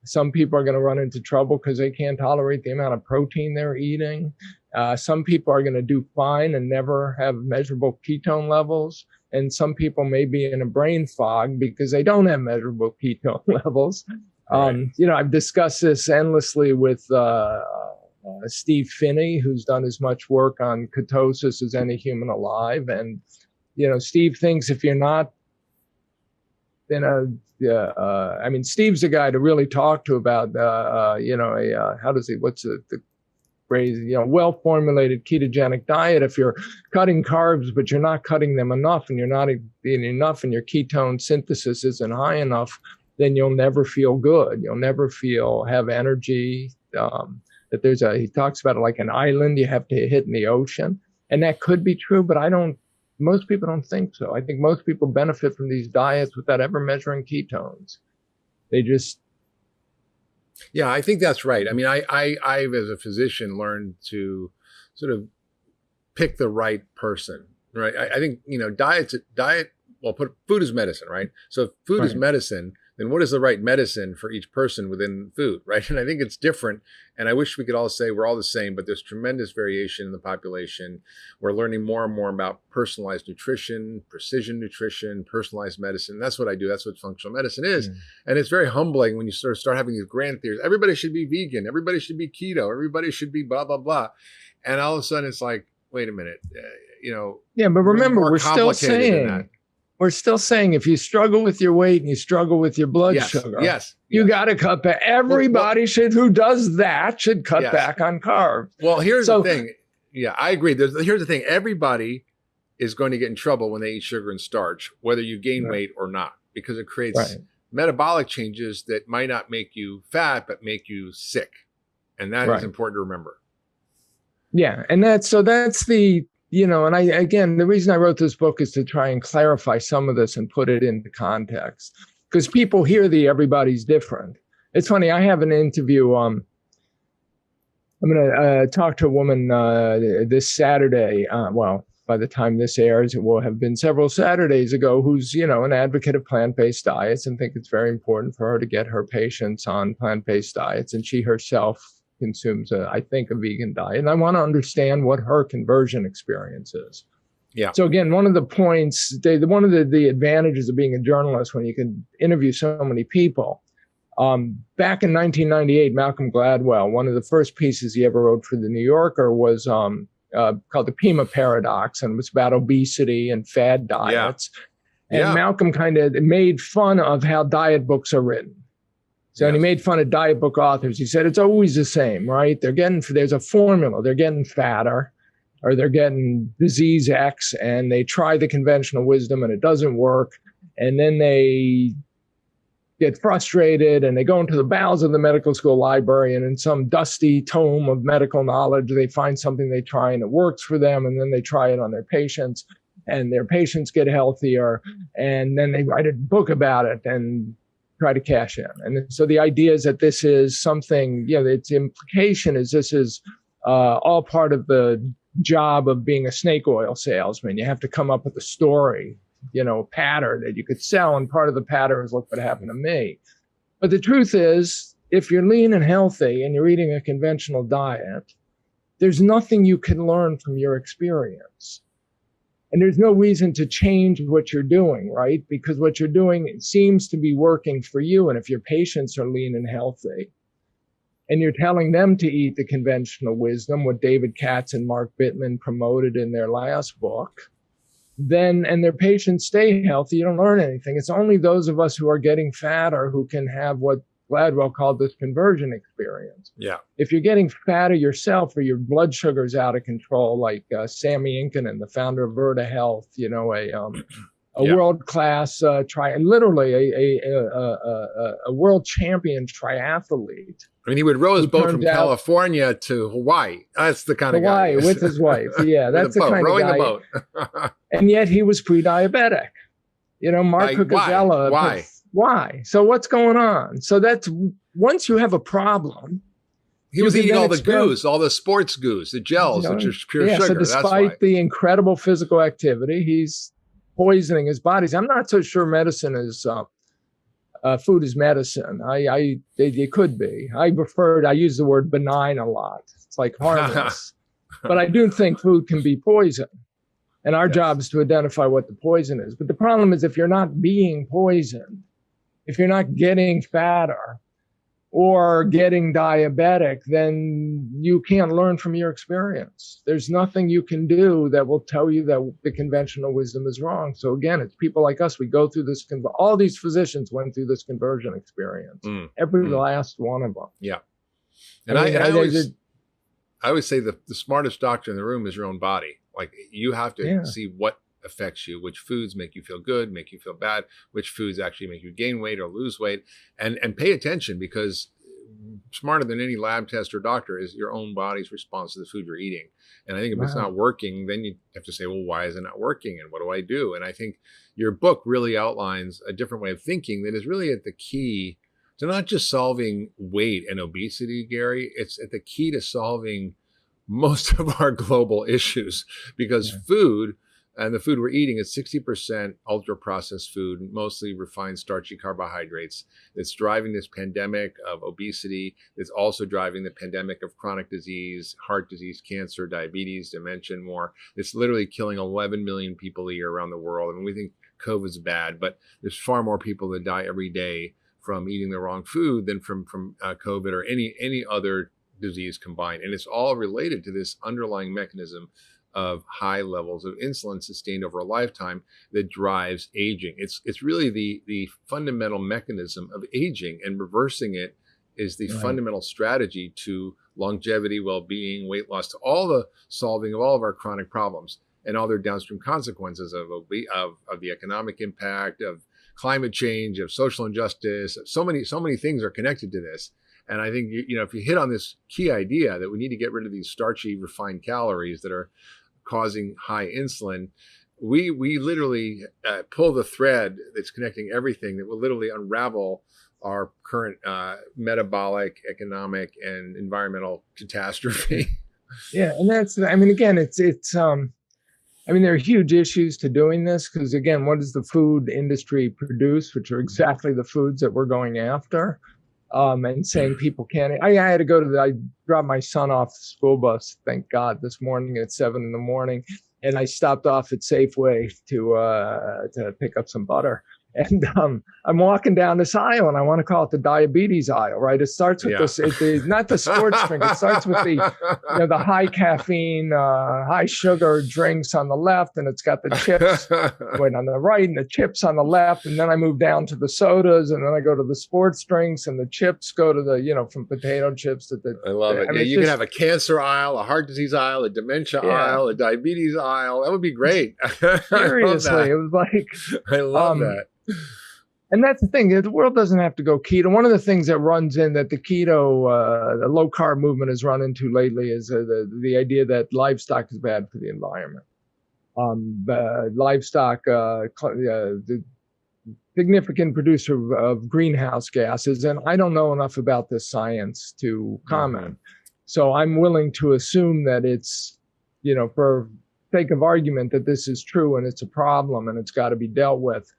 Some people are going to run into trouble because they can't tolerate the amount of protein they're eating. Some people are going to do fine and never have measurable ketone levels. And some people may be in a brain fog because they don't have measurable ketone levels. Right. I've discussed this endlessly with Steve Finney, who's done as much work on ketosis as any human alive. And, Steve thinks if you're not Steve's the guy to really talk to about, what's the phrase, well-formulated ketogenic diet. If you're cutting carbs, but you're not cutting them enough and you're not eating enough and your ketone synthesis isn't high enough, then you'll never feel good. You'll never have energy. He talks about it like an island you have to hit in the ocean. And that could be true, but most people don't think so. I think most people benefit from these diets without ever measuring ketones. They just... Yeah, I think that's right. I mean, I've as a physician learned to sort of pick the right person, right? I think, food is medicine, right? So if food is medicine, then what is the right medicine for each person within food, right? And I think it's different. And I wish we could all say we're all the same, but there's tremendous variation in the population. We're learning more and more about personalized nutrition, precision nutrition, personalized medicine. That's what I do. That's what functional medicine is. And it's very humbling when you sort of start having these grand theories. Everybody should be vegan. Everybody should be keto. Everybody should be blah, blah, blah. And all of a sudden it's like, wait a minute, Yeah, but remember, we're still saying if you struggle with your weight and you struggle with your blood sugar, you got to cut back. Everybody who does that should cut back on carbs. Well, here's the thing. Yeah, I agree. Here's the thing. Everybody is going to get in trouble when they eat sugar and starch, whether you gain weight or not, because it creates metabolic changes that might not make you fat, but make you sick. And that is important to remember. Yeah. And that's the... and the reason I wrote this book is to try and clarify some of this and put it into context, because people hear everybody's different. It's funny. I have an interview. I'm going to talk to a woman this Saturday. By the time this airs, it will have been several Saturdays ago, who's, an advocate of plant-based diets and think it's very important for her to get her patients on plant-based diets. And she herself consumes a vegan diet, and I want to understand what her conversion experience is. Yeah. So again, one of the points, one of the advantages of being a journalist when you can interview so many people. Back in 1998, Malcolm Gladwell, one of the first pieces he ever wrote for the New Yorker was called the Pima Paradox, and it was about obesity and fad diets. And Malcolm kind of made fun of how diet books are written. So and he made fun of diet book authors. He said, it's always the same, right? There's a formula. They're getting fatter or they're getting disease X, and they try the conventional wisdom and it doesn't work. And then they get frustrated and they go into the bowels of the medical school library, and in some dusty tome of medical knowledge, they find something they try and it works for them. And then they try it on their patients and their patients get healthier. And then they write a book about it and try to cash in. And so the idea is that this is something, its implication is this is all part of the job of being a snake oil salesman. You have to come up with a story, a pattern that you could sell. And part of the pattern is, look what happened to me. But the truth is, if you're lean and healthy and you're eating a conventional diet, there's nothing you can learn from your experience. And there's no reason to change what you're doing, right? Because what you're doing seems to be working for you. And if your patients are lean and healthy, and you're telling them to eat the conventional wisdom, what David Katz and Mark Bittman promoted in their last book, and their patients stay healthy, you don't learn anything. It's only those of us who are getting fatter who can have what Gladwell called this conversion experience. Yeah. If you're getting fatter yourself or your blood sugar's out of control, like Sammy Inkin, the founder of Virta Health, a world-class literally a world champion triathlete. I mean, he would row his boat from California to Hawaii. That's the kind of guy. Hawaii with his wife. Yeah, that's the kind of guy. Rowing the boat. And yet he was pre-diabetic. Mark Cucuzella. Why? So what's going on? So that's, once you have a problem. He was eating all the goos, all the sports goos, the gels, which are pure sugar. So despite the incredible physical activity, he's poisoning his body. I'm not so sure medicine is food is medicine. It could be. I use the word benign a lot. It's like harmless, but I do think food can be poison, and our job is to identify what the poison is. But the problem is, if you're not being poisoned, if you're not getting fatter or getting diabetic, then you can't learn from your experience. There's nothing you can do that will tell you that the conventional wisdom is wrong. So again, it's people like us. We go through this. All these physicians went through this conversion experience. Every last one of them. Yeah. And I always say the smartest doctor in the room is your own body. Like, you have to see what affects you, which foods make you feel good, make you feel bad, which foods actually make you gain weight or lose weight, and pay attention, because smarter than any lab test or doctor is your own body's response to the food you're eating. And I think if it's not working, then you have to say, well, why is it not working? And what do I do? And I think your book really outlines a different way of thinking that is really at the key to not just solving weight and obesity, Gary. It's at the key to solving most of our global issues, because food, and the food we're eating, is 60% ultra-processed food, mostly refined starchy carbohydrates. It's driving this pandemic of obesity. It's also driving the pandemic of chronic disease, heart disease, cancer, diabetes, dementia, and more. It's literally killing 11 million people a year around the world. I mean, we think COVID's bad, but there's far more people that die every day from eating the wrong food than from COVID or any other disease combined. And it's all related to this underlying mechanism of high levels of insulin sustained over a lifetime that drives aging. It's really the fundamental mechanism of aging, and reversing it is the fundamental strategy to longevity, well-being, weight loss, to all the solving of all of our chronic problems and all their downstream consequences of the economic impact, of climate change, of social injustice. So many things are connected to this. And I think, if you hit on this key idea that we need to get rid of these starchy, refined calories that are causing high insulin, we literally pull the thread that's connecting everything that will literally unravel our current metabolic, economic, and environmental catastrophe. Yeah, and that's, again, it's there are huge issues to doing this, because again, what does the food industry produce, which are exactly the foods that we're going after? And saying people can't. I had to I dropped my son off the school bus, thank God, this morning at 7 a.m, and I stopped off at Safeway to pick up some butter. And I'm walking down this aisle, and I want to call it the diabetes aisle, right? It starts with not the sports drink. It starts with the high caffeine, high sugar drinks on the left, and it's got the chips on the right and the chips on the left. And then I move down to the sodas, and then I go to the sports drinks, and the chips go to the, from potato chips to the. I love it. You can have a cancer aisle, a heart disease aisle, a dementia aisle, a diabetes aisle. That would be great. Seriously, it was like. I love that. And that's the thing. The world doesn't have to go keto. One of the things that runs in that the keto, the low-carb movement has run into lately is the idea that livestock is bad for the environment. Livestock, the significant producer of greenhouse gases, and I don't know enough about this science to comment. So I'm willing to assume that it's, for sake of argument, that this is true and it's a problem and it's got to be dealt with.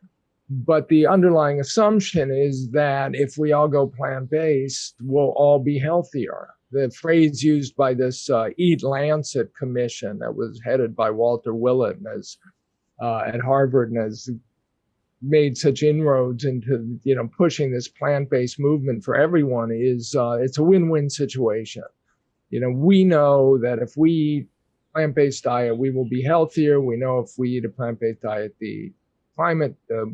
But the underlying assumption is that if we all go plant-based, we'll all be healthier. The phrase used by this Eat Lancet commission that was headed by Walter Willett at Harvard, and has made such inroads into pushing this plant-based movement for everyone, is it's a win-win situation. We know that if we eat plant-based diet, we will be healthier. We know if we eat a plant-based diet, the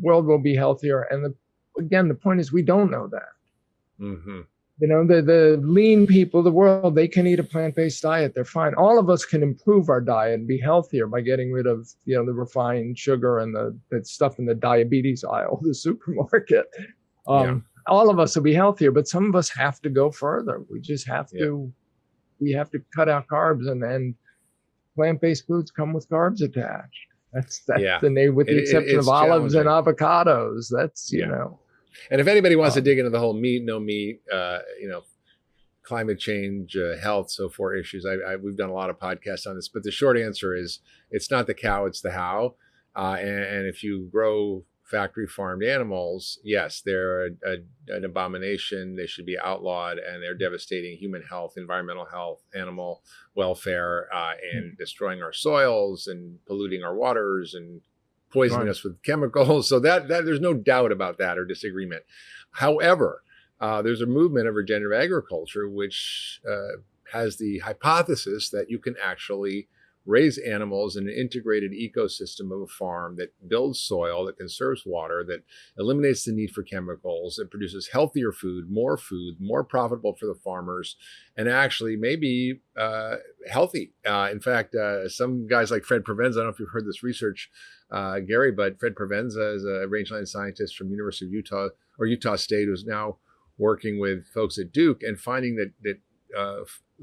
world will be healthier. And again, the point is, we don't know that. The lean people of the world, they can eat a plant-based diet. They're fine. All of us can improve our diet and be healthier by getting rid of, the refined sugar and the stuff in the diabetes aisle of the supermarket. All of us will be healthier, but some of us have to go further. We just have to, we have to cut out carbs, and plant-based foods come with carbs attached. That's the name, with the exception of olives and avocados. That's, And if anybody wants to dig into the whole meat, no meat, climate change, health, so forth issues, we've done a lot of podcasts on this. But the short answer is, it's not the cow, it's the how. And if you grow factory farmed animals, yes, they're an abomination. They should be outlawed, and they're devastating human health, environmental health, animal welfare, and destroying our soils and polluting our waters and poisoning us with chemicals. So that there's no doubt about that or disagreement. However, there's a movement of regenerative agriculture which has the hypothesis that you can actually raise animals in an integrated ecosystem of a farm that builds soil, that conserves water, that eliminates the need for chemicals, that produces healthier food, more profitable for the farmers, and actually maybe healthy. In fact, some guys like Fred Provenza, I don't know if you've heard this research, Gary, but Fred Provenza is a rangeland scientist from University of Utah or Utah State, who's now working with folks at Duke and finding that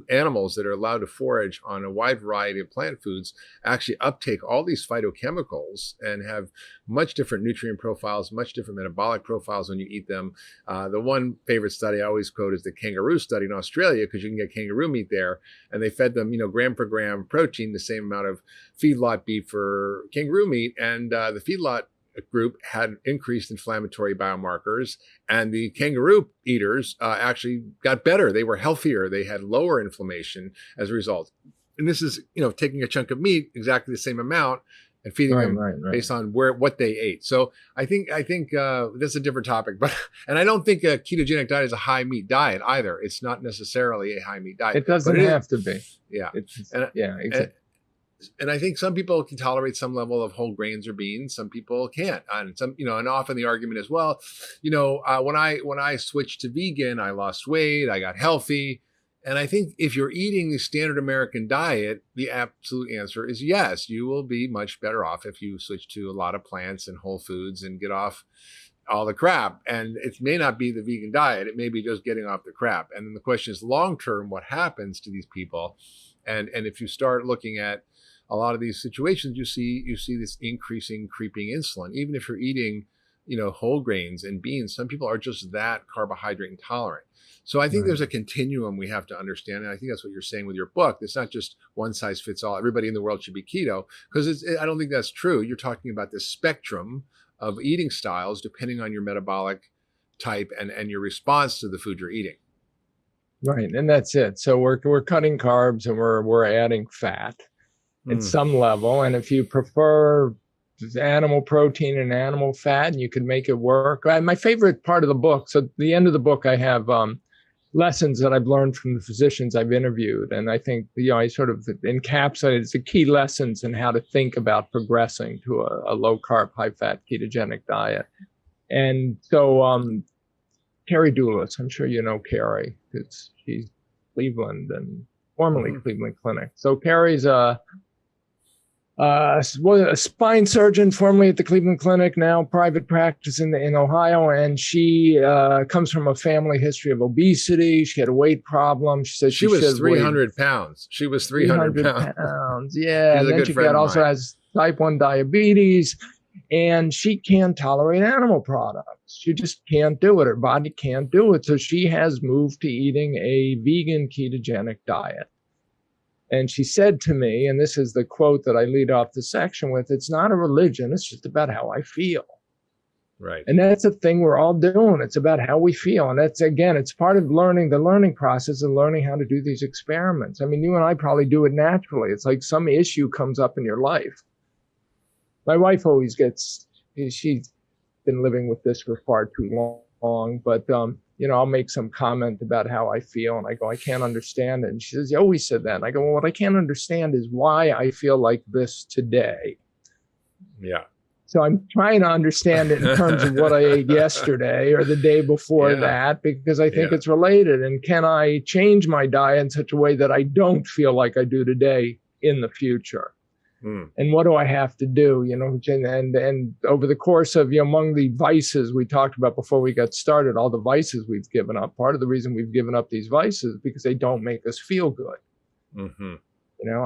animals that are allowed to forage on a wide variety of plant foods actually uptake all these phytochemicals and have much different nutrient profiles, much different metabolic profiles when you eat them. The one favorite study I always quote is the kangaroo study in Australia, because you can get kangaroo meat there, and they fed them, gram for gram protein, the same amount of feedlot beef for kangaroo meat, and the feedlot group had increased inflammatory biomarkers, and the kangaroo eaters actually got better. They were healthier. They had lower inflammation as a result. And this is, taking a chunk of meat, exactly the same amount, and feeding them based on what they ate. So I think that's a different topic, and I don't think a ketogenic diet is a high meat diet either. It's not necessarily a high meat diet. It doesn't have to be. Yeah. Exactly. And I think some people can tolerate some level of whole grains or beans. Some people can't. And and often the argument is, well, when I switched to vegan, I lost weight, I got healthy. And I think if you're eating the standard American diet, the absolute answer is yes. You will be much better off if you switch to a lot of plants and whole foods and get off all the crap. And it may not be the vegan diet. It may be just getting off the crap. And then the question is, long term, what happens to these people? And if you start looking at a lot of these situations, you see this increasing, creeping insulin. Even if you're eating, whole grains and beans, some people are just that carbohydrate intolerant. So I think there's a continuum we have to understand. And I think that's what you're saying with your book. It's not just one size fits all. Everybody in the world should be keto, because I don't think that's true. You're talking about this spectrum of eating styles depending on your metabolic type and your response to the food you're eating. Right. And that's it. So we're cutting carbs and we're adding fat at some level. And if you prefer animal protein and animal fat, you can make it work. My favorite part of the book, so at the end of the book, I have lessons that I've learned from the physicians I've interviewed. And I think, I sort of encapsulated the key lessons in how to think about progressing to a low carb, high fat ketogenic diet. And so Carrie Doulis, I'm sure you know Carrie, because she's Cleveland and formerly Cleveland Clinic. So Carrie's was a spine surgeon formerly at the Cleveland Clinic, now private practice in Ohio. And she comes from a family history of obesity. She had a weight problem. She said she was 300 pounds. She was 300 pounds. Yeah. And then she also has type 1 diabetes, and she can't tolerate animal products. She just can't do it. Her body can't do it. So she has moved to eating a vegan ketogenic diet. And she said to me, and this is the quote that I lead off the section with, it's not a religion, it's just about how I feel. Right. And that's a thing we're all doing. It's about how we feel. And that's, again, it's part of the learning process of learning how to do these experiments. I mean, you and I probably do it naturally. It's like some issue comes up in your life. My wife always she's been living with this for far too long, but I'll make some comment about how I feel, and I go, I can't understand it. And she says, you always said that. And I go, well, what I can't understand is why I feel like this today. Yeah. So I'm trying to understand it in terms of what I ate yesterday or the day before that, because I think it's related. And can I change my diet in such a way that I don't feel like I do today in the future? And what do I have to do? And over the course of, among the vices we talked about before we got started, all the vices we've given up, part of the reason we've given up these vices is because they don't make us feel good. Mm-hmm.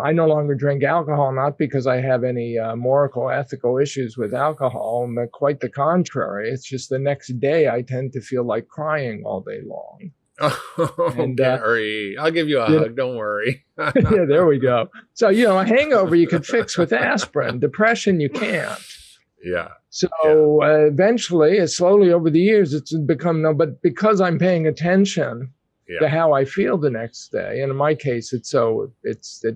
I no longer drink alcohol, not because I have any moral or ethical issues with alcohol, but quite the contrary. It's just the next day I tend to feel like crying all day long. Oh, and, Gary, I'll give you a hug. Don't worry. Yeah, there we go. So, a hangover you could fix with aspirin. Depression, you can't. Yeah. So eventually, slowly over the years, it's become but because I'm paying attention to how I feel the next day. And in my case, it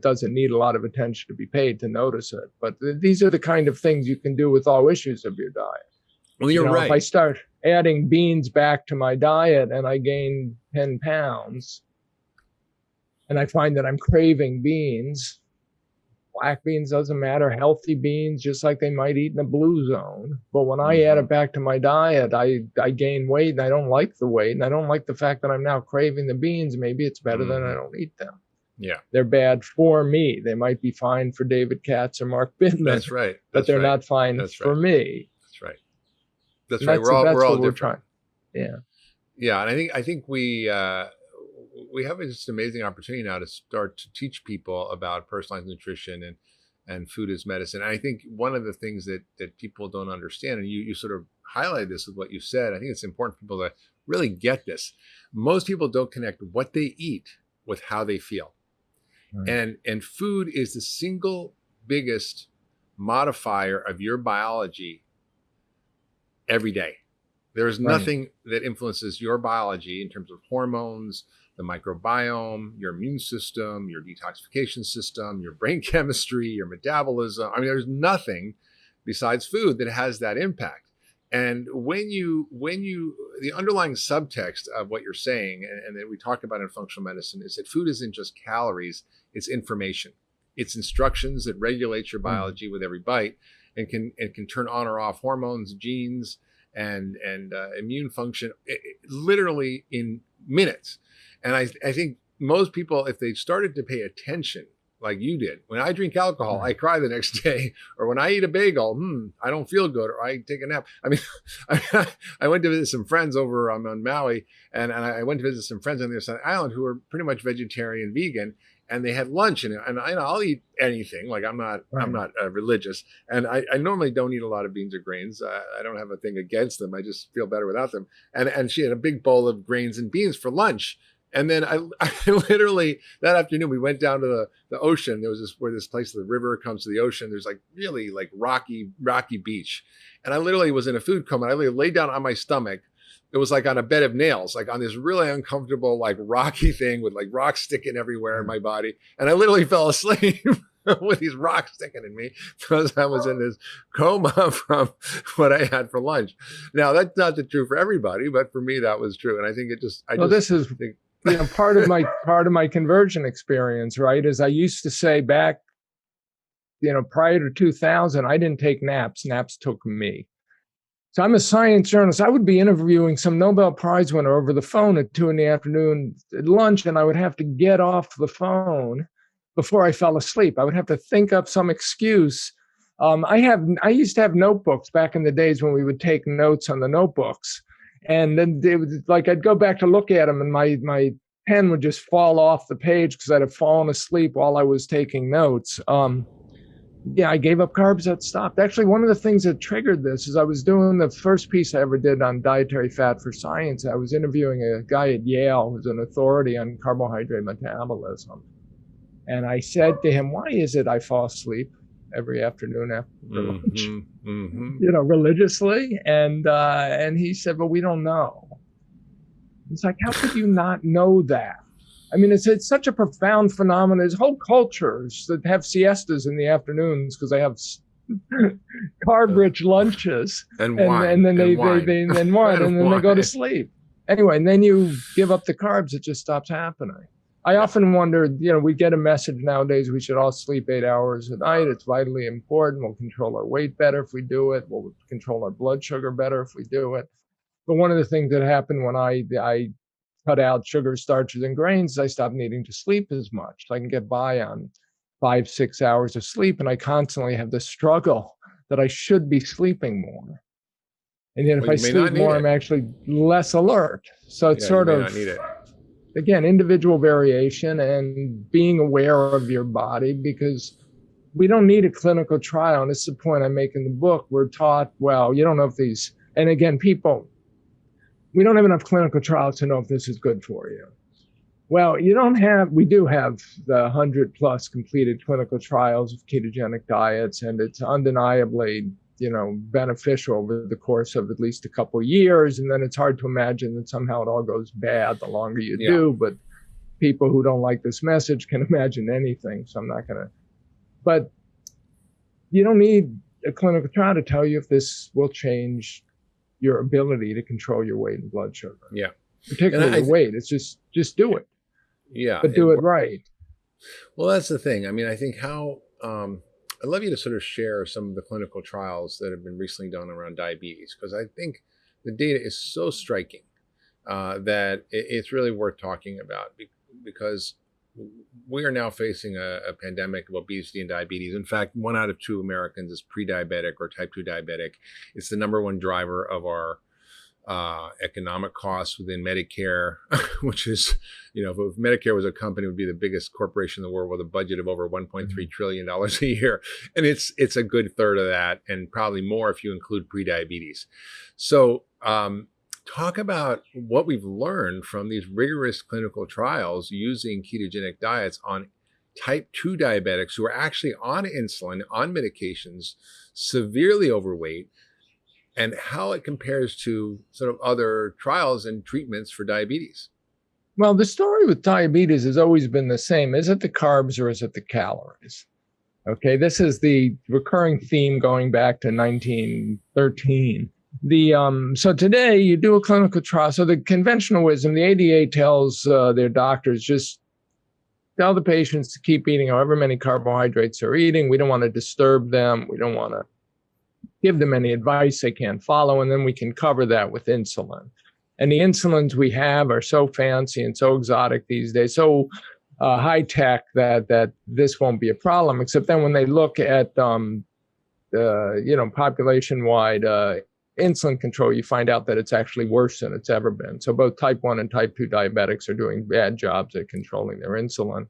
doesn't need a lot of attention to be paid to notice it. But these are the kind of things you can do with all issues of your diet. Well, you're right. If I start adding beans back to my diet and I gain 10 pounds and I find that I'm craving beans, black beans doesn't matter, healthy beans, just like they might eat in the blue zone. But when I add it back to my diet, I gain weight and I don't like the weight. And I don't like the fact that I'm now craving the beans. Maybe it's better than I don't eat them. Yeah. They're bad for me. They might be fine for David Katz or Mark Bittman. That's right. But they're not fine for me. That's right. That's right. We're all different. Yeah. Yeah. And I think we have this amazing opportunity now to start to teach people about personalized nutrition and food as medicine. And I think one of the things that people don't understand, and you sort of highlight this with what you said, I think it's important for people to really get this. Most people don't connect what they eat with how they feel. Right. And food is the single biggest modifier of your biology every day. There is nothing that influences your biology in terms of hormones, the microbiome, your immune system, your detoxification system, your brain chemistry, your metabolism. I mean, there's nothing besides food that has that impact. And when the underlying subtext of what you're saying, and that we talk about in functional medicine, is that food isn't just calories, it's information. It's instructions that regulate your biology with every bite and can turn on or off hormones, genes, and immune function literally in minutes. And I think most people, if they started to pay attention like you did, when I drink alcohol, I cry the next day, or when I eat a bagel, I don't feel good, or I take a nap. I mean, I went to visit some friends over on Maui, and I went to visit some friends on the other side of the island who were pretty much vegetarian, vegan, and they had lunch, and I'll eat anything. Like I'm not religious, and I normally don't eat a lot of beans or grains. I don't have a thing against them. I just feel better without them. And she had a big bowl of grains and beans for lunch. And then I literally, that afternoon, we went down to the ocean. There was where this place, the river comes to the ocean. There's like really like rocky beach. And I literally was in a food coma. I literally laid down on my stomach. It was like on a bed of nails, like on this really uncomfortable, like rocky thing with like rocks sticking everywhere in my body. And I literally fell asleep with these rocks sticking in me because I was in this coma from what I had for lunch. Now, that's not the truth for everybody, but for me, that was true. And I think this is part of my conversion experience, right? Is I used to say back, prior to 2000, I didn't take naps. Naps took me. So I'm a science journalist. I would be interviewing some Nobel Prize winner over the phone at 2 p.m. at lunch, and I would have to get off the phone before I fell asleep. I would have to think up some excuse. I used to have notebooks back in the days when we would take notes on the notebooks. And then it was like I'd go back to look at them, and my pen would just fall off the page because I'd have fallen asleep while I was taking notes. I gave up carbs. That stopped. Actually, one of the things that triggered this is I was doing the first piece I ever did on dietary fat for science. I was interviewing a guy at Yale who's an authority on carbohydrate metabolism. And I said to him, why is it I fall asleep every afternoon after lunch, religiously? And he said, well, we don't know. It's like, how could you not know that? I mean, it's such a profound phenomenon. There's whole cultures that have siestas in the afternoons because they have carb-rich lunches, and wine, and then they go to sleep. Anyway, and then you give up the carbs, it just stops happening. I often wonder, we get a message nowadays, we should all sleep 8 hours a night. It's vitally important. We'll control our weight better if we do it. We'll control our blood sugar better if we do it. But one of the things that happened when I cut out sugar, starches, and grains, I stopped needing to sleep as much. So I can get by on 5, 6 hours of sleep. And I constantly have this struggle that I should be sleeping more. And yet if I sleep more, I'm actually less alert. So it's sort of, again, individual variation and being aware of your body, because we don't need a clinical trial. And this is the point I make in the book. We're taught, well, you don't know if these, and again, we don't have enough clinical trials to know if this is good for you. Well, we do have the 100+ completed clinical trials of ketogenic diets, and it's undeniably, beneficial over the course of at least a couple of years. And then it's hard to imagine that somehow it all goes bad the longer you do. But people who don't like this message can imagine anything. So I'm not going to, but you don't need a clinical trial to tell you if this will change your ability to control your weight and blood sugar. Yeah. Particularly weight. It's just do it. Yeah. But do it right. Well, that's the thing. I mean, I think I'd love you to sort of share some of the clinical trials that have been recently done around diabetes, because I think the data is so striking that it's really worth talking about, because we are now facing a pandemic of obesity and diabetes. In fact, 1 out of 2 Americans is pre-diabetic or type 2 diabetic. It's the #1 driver of our economic costs within Medicare, which is, if Medicare was a company, it would be the biggest corporation in the world with a budget of over $1.3 trillion a year. And it's a good third of that, and probably more if you include prediabetes. So talk about what we've learned from these rigorous clinical trials using ketogenic diets on type 2 diabetics who are actually on insulin, on medications, severely overweight, and how it compares to sort of other trials and treatments for diabetes. Well, the story with diabetes has always been the same. Is it the carbs or is it the calories? Okay, this is the recurring theme going back to 1913. So today you do a clinical trial. So the conventional wisdom, the ADA tells their doctors, just tell the patients to keep eating however many carbohydrates they're eating. We don't want to disturb them. We don't want to give them any advice they can't follow, and then we can cover that with insulin. And the insulins we have are so fancy and so exotic these days, so high tech that this won't be a problem. Except then when they look at population wide insulin control, you find out that it's actually worse than it's ever been. So both type 1 and type 2 diabetics are doing bad jobs at controlling their insulin,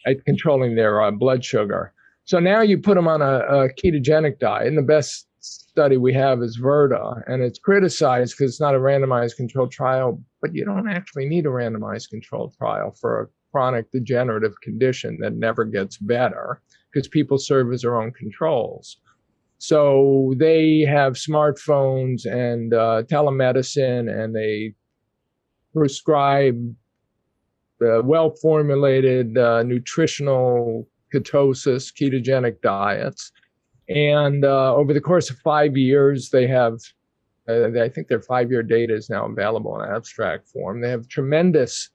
at controlling their blood sugar. So now you put them on a ketogenic diet, and the best study we have is Virta, and it's criticized because it's not a randomized controlled trial, but you don't actually need a randomized controlled trial for a chronic degenerative condition that never gets better, because people serve as their own controls. So they have smartphones and telemedicine, and they prescribe well-formulated nutritional ketosis, ketogenic diets. And over the course of 5 years, they have, I think their 5-year data is now available in abstract form. They have tremendous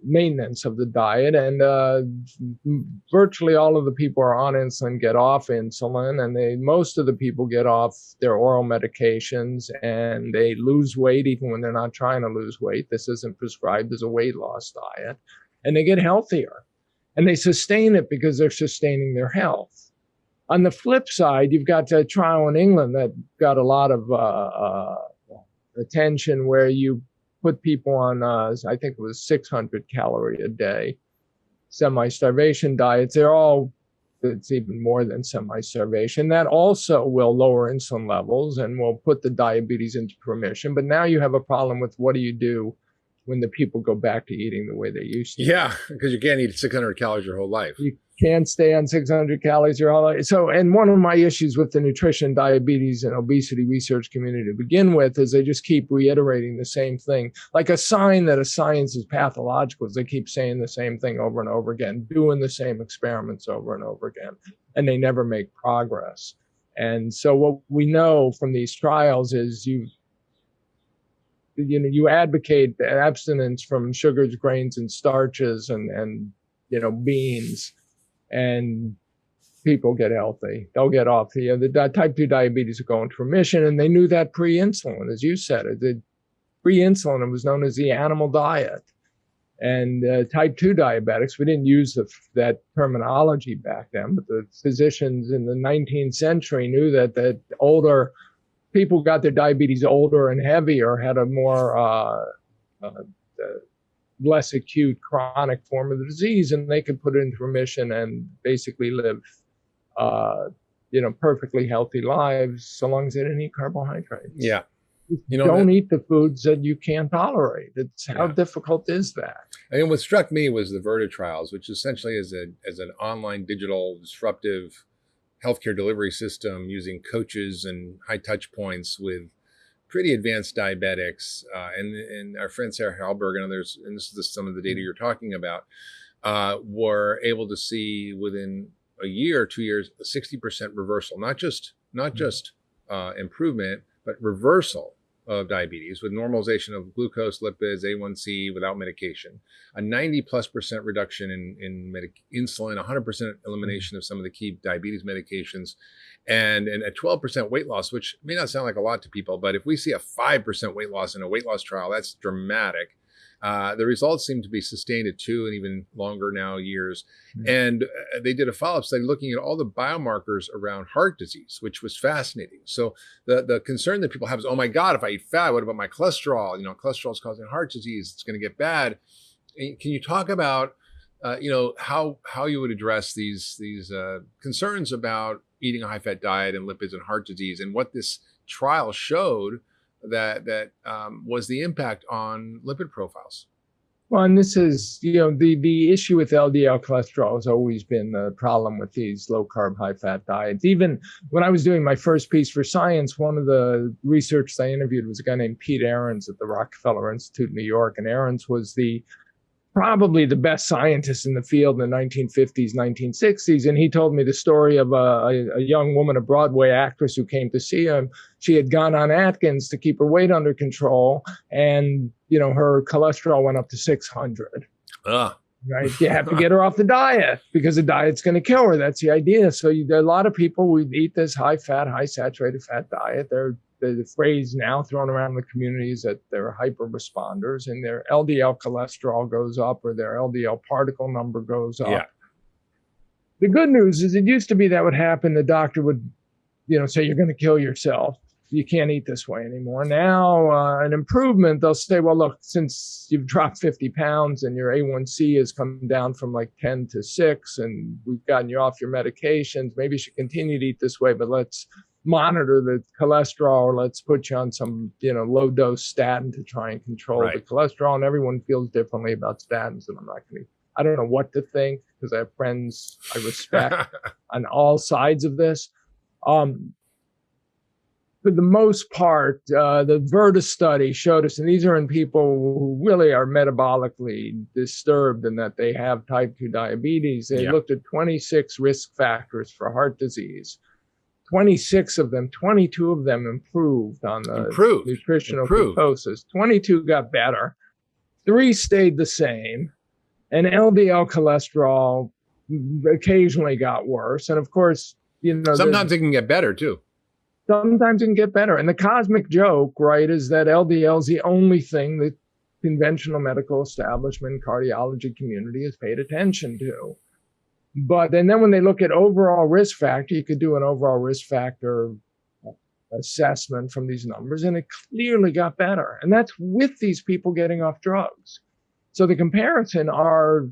maintenance of the diet, and virtually all of the people who are on insulin get off insulin, and most of the people get off their oral medications, and they lose weight even when they're not trying to lose weight. This isn't prescribed as a weight loss diet, and they get healthier. And they sustain it because they're sustaining their health. On the flip side, you've got a trial in England that got a lot of attention, where you put people on, I think it was 600 calorie a day, semi-starvation diets. It's even more than semi-starvation. That also will lower insulin levels and will put the diabetes into remission. But now you have a problem with, what do you do when the people go back to eating the way they used to? Yeah, because you can't eat 600 calories your whole life. You can't stay on 600 calories your whole life. So, and one of my issues with the nutrition, diabetes, and obesity research community to begin with is they just keep reiterating the same thing. Like a sign that a science is pathological is they keep saying the same thing over and over again, doing the same experiments over and over again, and they never make progress. And so what we know from these trials is you advocate abstinence from sugars, grains, and starches, and beans, and people get healthy. They'll get off the type 2 diabetes will go into remission, and they knew that pre-insulin, as you said. The pre-insulin, it was known as the animal diet. And type 2 diabetics, we didn't use that terminology back then, but the physicians in the 19th century knew that older people got their diabetes older and heavier, had a more less acute chronic form of the disease, and they could put it into remission and basically live perfectly healthy lives so long as they didn't eat carbohydrates. Yeah. Don't eat the foods that you can't tolerate. How difficult is that? And what struck me was the Virta trials, which essentially is an online digital disruptive healthcare delivery system using coaches and high touch points with pretty advanced diabetics. And our friend Sarah Halberg and others, and this is some of the data you're talking about, were able to see within a year, 2 years, a 60% reversal, not just improvement, but reversal of diabetes with normalization of glucose, lipids, A1C without medication, a 90+% reduction in insulin, 100% elimination of some of the key diabetes medications, and a 12% weight loss, which may not sound like a lot to people, but if we see a 5% weight loss in a weight loss trial, that's dramatic. The results seem to be sustained at 2 and even longer now years. And they did a follow-up study looking at all the biomarkers around heart disease, which was fascinating. So the concern that people have is, oh my God, if I eat fat, what about my cholesterol? Cholesterol is causing heart disease. It's going to get bad. Can you talk about, how you would address these concerns about eating a high-fat diet and lipids and heart disease, and what this trial showed that was the impact on lipid profiles? Well, and this is, the issue with LDL cholesterol has always been the problem with these low-carb, high-fat diets. Even when I was doing my first piece for Science, one of the researchers I interviewed was a guy named Pete Ahrens at the Rockefeller Institute in New York, and Ahrens was probably the best scientist in the field in the 1950s, 1960s. And he told me the story of a young woman, a Broadway actress who came to see him. She had gone on Atkins to keep her weight under control. And, her cholesterol went up to 600. Right? You have to get her off the diet because the diet's going to kill her. That's the idea. So a lot of people would eat this high fat, high saturated fat diet. The phrase now thrown around in the community is that they're hyper responders and their LDL cholesterol goes up or their LDL particle number goes up. Yeah. The good news is it used to be that would happen. The doctor would, say you're going to kill yourself. You can't eat this way anymore. Now, an improvement, they'll say, well, look, since you've dropped 50 pounds and your A1C has come down from like 10 to 6 and we've gotten you off your medications, maybe you should continue to eat this way, but let's monitor the cholesterol, or let's put you on some, low dose statin to try and control the cholesterol. And everyone feels differently about statins. And I don't know what to think because I have friends I respect on all sides of this. For the most part, the Virta study showed us, and these are in people who really are metabolically disturbed and that they have type 2 diabetes. They looked at 26 risk factors for heart disease. 26 of them, 22 of them improved on the nutritional ketosis. 22 got better. 3 stayed the same. And LDL cholesterol occasionally got worse. And of course, sometimes it can get better too. Sometimes it can get better. And the cosmic joke, right, is that LDL is the only thing that conventional medical establishment, cardiology community has paid attention to. But and then when they look at overall risk factor, you could do an overall risk factor assessment from these numbers, and it clearly got better. And that's with these people getting off drugs. So the comparison are,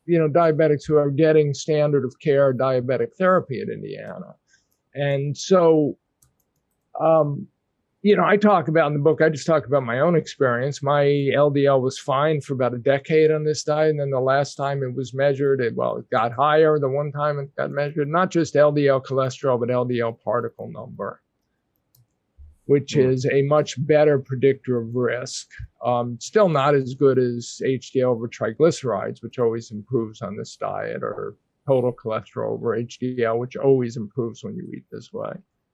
diabetics who are getting standard of care diabetic therapy at Indiana. And so, I talk about in the book, I just talk about my own experience. My LDL was fine for about a decade on this diet. And then the last time it was measured, it got higher. The one time it got measured, not just LDL cholesterol, but LDL particle number, which is a much better predictor of risk. Still not as good as HDL over triglycerides, which always improves on this diet, or total cholesterol over HDL, which always improves when you eat this way.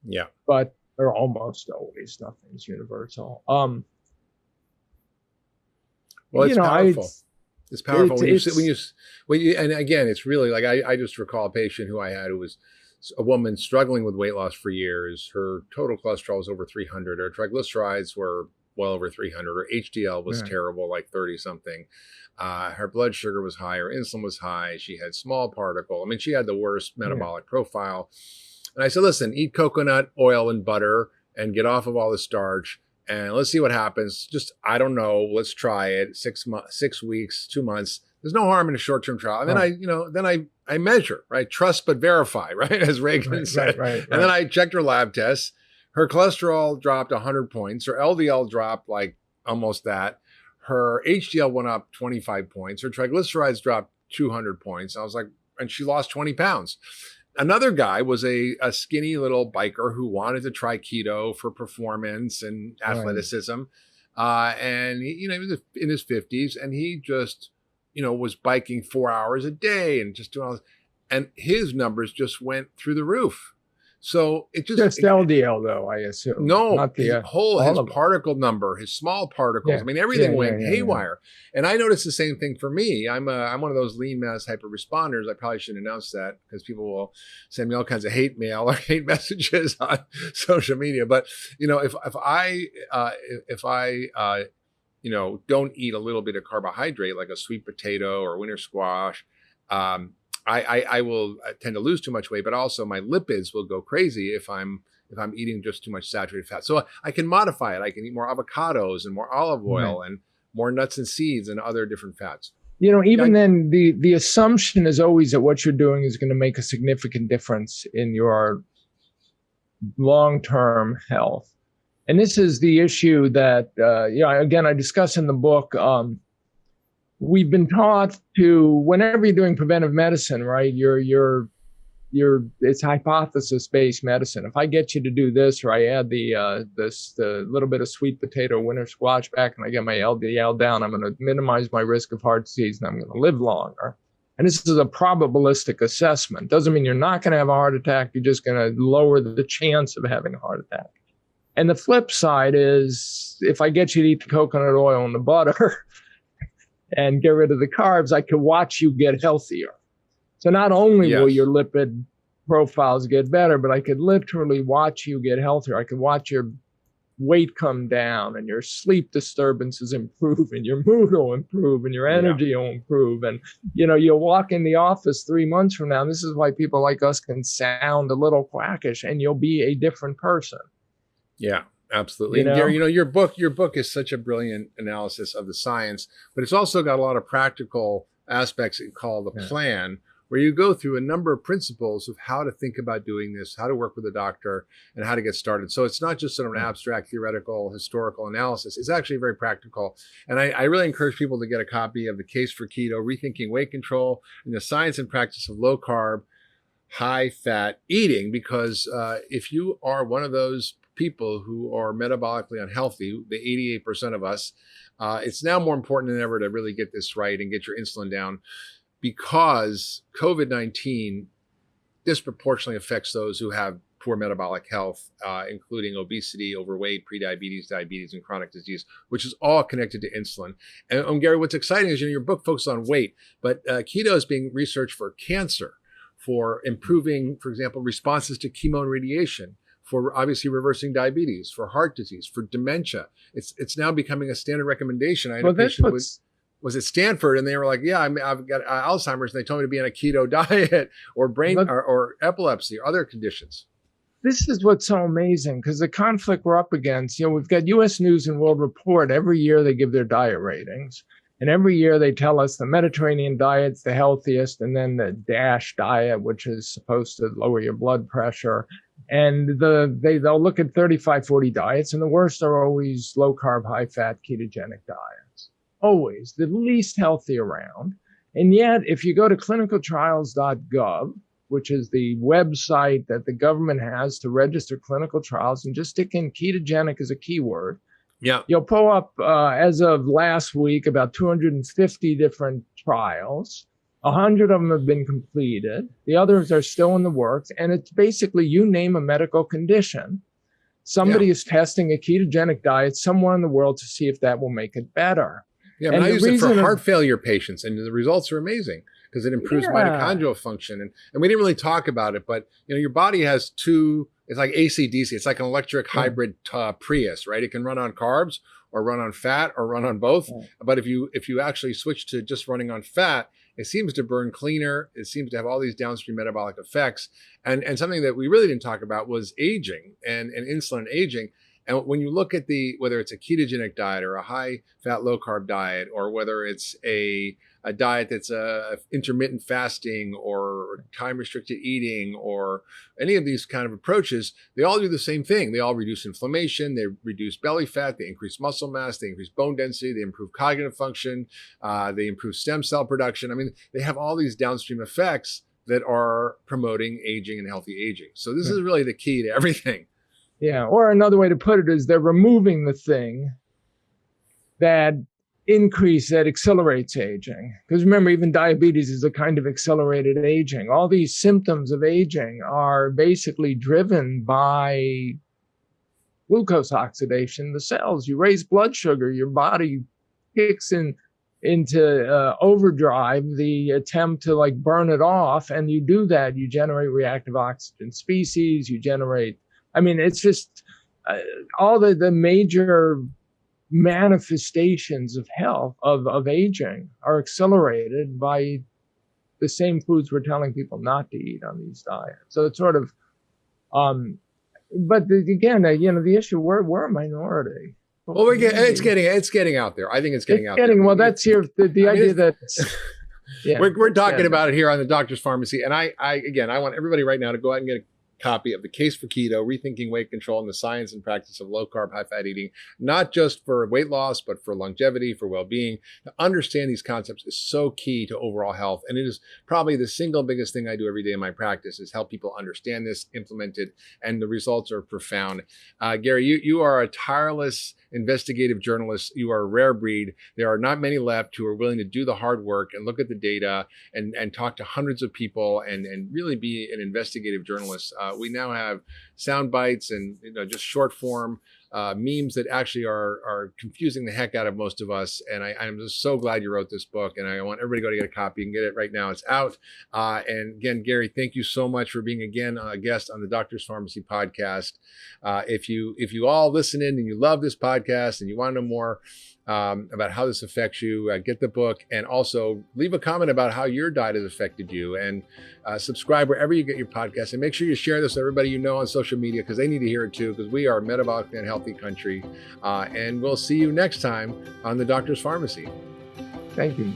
Yeah. But they're almost always, nothing's universal. Well, you it's know, powerful. It's powerful when you, and again, it's really like, I just recall a patient who I had who was a woman struggling with weight loss for years. Her total cholesterol was over 300. Her triglycerides were well over 300. Her HDL was terrible, like 30 something. Her blood sugar was high. Her insulin was high. She had small particle. I mean, she had the worst metabolic profile. And I said, listen, eat coconut oil and butter and get off of all the starch. And let's see what happens. Just, I don't know. Let's try it. 6 weeks, 2 months. There's no harm in a short-term trial. And then I measure, right? Trust but verify, right? As Reagan said. Right. And then I checked her lab tests. Her cholesterol dropped 100 points. Her LDL dropped like almost that. Her HDL went up 25 points. Her triglycerides dropped 200 points. I was like, and she lost 20 pounds. Another guy was a skinny little biker who wanted to try keto for performance and athleticism. And he was in his 50s, and he just, was biking 4 hours a day and just doing all this. And his numbers just went through the roof. So it just LDL though, I assume. No, not the his particle number, his small particles. I mean, everything went haywire. And I noticed the same thing for me. I'm one of those lean mass hyper responders. I probably shouldn't announce that because people will send me all kinds of hate mail or hate messages on social media. But if I don't eat a little bit of carbohydrate like a sweet potato or winter squash, I will tend to lose too much weight, but also my lipids will go crazy if I'm eating just too much saturated fat. So I can modify it. I can eat more avocados and more olive oil and more nuts and seeds and other different fats. Then the assumption is always that what you're doing is going to make a significant difference in your long-term health. And this is the issue that, again, I discuss in the book. We've been taught to, whenever you're doing preventive medicine, right, it's hypothesis-based medicine. If I get you to do this, or I add the little bit of sweet potato winter squash back, and I get my LDL down, I'm going to minimize my risk of heart disease, and I'm going to live longer. And this is a probabilistic assessment. Doesn't mean you're not going to have a heart attack. You're just going to lower the chance of having a heart attack. And the flip side is, if I get you to eat the coconut oil and the butter and get rid of the carbs, I can watch you get healthier. So not only will your lipid profiles get better, but I could literally watch you get healthier. I could watch your weight come down and your sleep disturbances improve and your mood will improve and your energy will improve. And, you'll walk in the office 3 months from now. And this is why people like us can sound a little quackish, and you'll be a different person. Yeah. Absolutely. And Gary, your book is such a brilliant analysis of the science, but it's also got a lot of practical aspects called the plan, where you go through a number of principles of how to think about doing this, how to work with a doctor, and how to get started. So it's not just sort of an abstract, theoretical, historical analysis. It's actually very practical. And I really encourage people to get a copy of The Case for Keto, Rethinking Weight Control, and the Science and Practice of Low-Carb, High-Fat Eating, because if you are one of those people who are metabolically unhealthy, the 88% of us, it's now more important than ever to really get this right and get your insulin down, because COVID-19 disproportionately affects those who have poor metabolic health, including obesity, overweight, prediabetes, diabetes, and chronic disease, which is all connected to insulin. And Gary, what's exciting is your book focuses on weight, but keto is being researched for cancer, for improving, for example, responses to chemo and radiation, for obviously reversing diabetes, for heart disease, for dementia. It's now becoming a standard recommendation. I had a patient was at Stanford, and they were like, I've got Alzheimer's, and they told me to be on a keto diet, or brain or epilepsy or other conditions. This is what's so amazing, because the conflict we're up against, we've got U.S. News and World Report. Every year they give their diet ratings. And every year they tell us the Mediterranean diet's the healthiest, and then the DASH diet, which is supposed to lower your blood pressure. And they'll look at 35, 40 diets, and the worst are always low-carb, high-fat, ketogenic diets. Always the least healthy around. And yet, if you go to clinicaltrials.gov, which is the website that the government has to register clinical trials, and just stick in ketogenic as a keyword, you'll pull up, as of last week, about 250 different trials. 100 of them have been completed. The others are still in the works. And it's basically, you name a medical condition, somebody is testing a ketogenic diet somewhere in the world to see if that will make it better. Yeah, I mean, I use it for heart failure patients, and the results are amazing because it improves mitochondrial function. And we didn't really talk about it, but your body has two. It's like AC/DC. It's like an electric hybrid Prius, right? It can run on carbs or run on fat or run on both. But if you actually switch to just running on fat, it seems to burn cleaner. It seems to have all these downstream metabolic effects. And something that we really didn't talk about was aging and insulin aging. And when you look at whether it's a ketogenic diet or a high fat, low carb diet, or whether it's a diet that's intermittent fasting or time restricted eating or any of these kind of approaches, they all do the same thing. They all reduce inflammation, they reduce belly fat, they increase muscle mass, they increase bone density, they improve cognitive function, they improve stem cell production. I mean, they have all these downstream effects that are promoting aging and healthy aging. So this is really the key to everything. Yeah, or another way to put it is they're removing the thing that accelerates aging. Because remember, even diabetes is a kind of accelerated aging. All these symptoms of aging are basically driven by glucose oxidation. The cells, you raise blood sugar, your body kicks into overdrive, the attempt to burn it off. And you do that, you generate reactive oxygen species, you generate, it's just all the major manifestations of health, of aging, are accelerated by the same foods we're telling people not to eat on these diets. So it's sort of, but again, the issue, we're a minority. Well, it's getting out there. I think it's getting out there. Well, that's the idea that we're talking about it here on the Doctor's Pharmacy. And I want everybody right now to go out and get a copy of The Case for Keto, Rethinking Weight Control and the Science and Practice of Low-Carb, High-Fat Eating, not just for weight loss, but for longevity, for well-being. To understand these concepts is so key to overall health. And it is probably the single biggest thing I do every day in my practice is help people understand this, implement it, and the results are profound. Gary, you are a tireless investigative journalist. You are a rare breed. There are not many left who are willing to do the hard work and look at the data and talk to hundreds of people and really be an investigative journalist. We now have sound bites and just short form memes that actually are confusing the heck out of most of us. And I'm just so glad you wrote this book, and I want everybody to go to get a copy. You can get it right now. It's out. And again, Gary, thank you so much for being again a guest on the Doctor's Pharmacy podcast. If you all listen in and you love this podcast and you want to know more about how this affects you, get the book, and also leave a comment about how your diet has affected you, and subscribe wherever you get your podcast, and make sure you share this with everybody you know on social media, because they need to hear it too, because we are a metabolically unhealthy country. And we'll see you next time on the Doctor's Pharmacy. Thank you.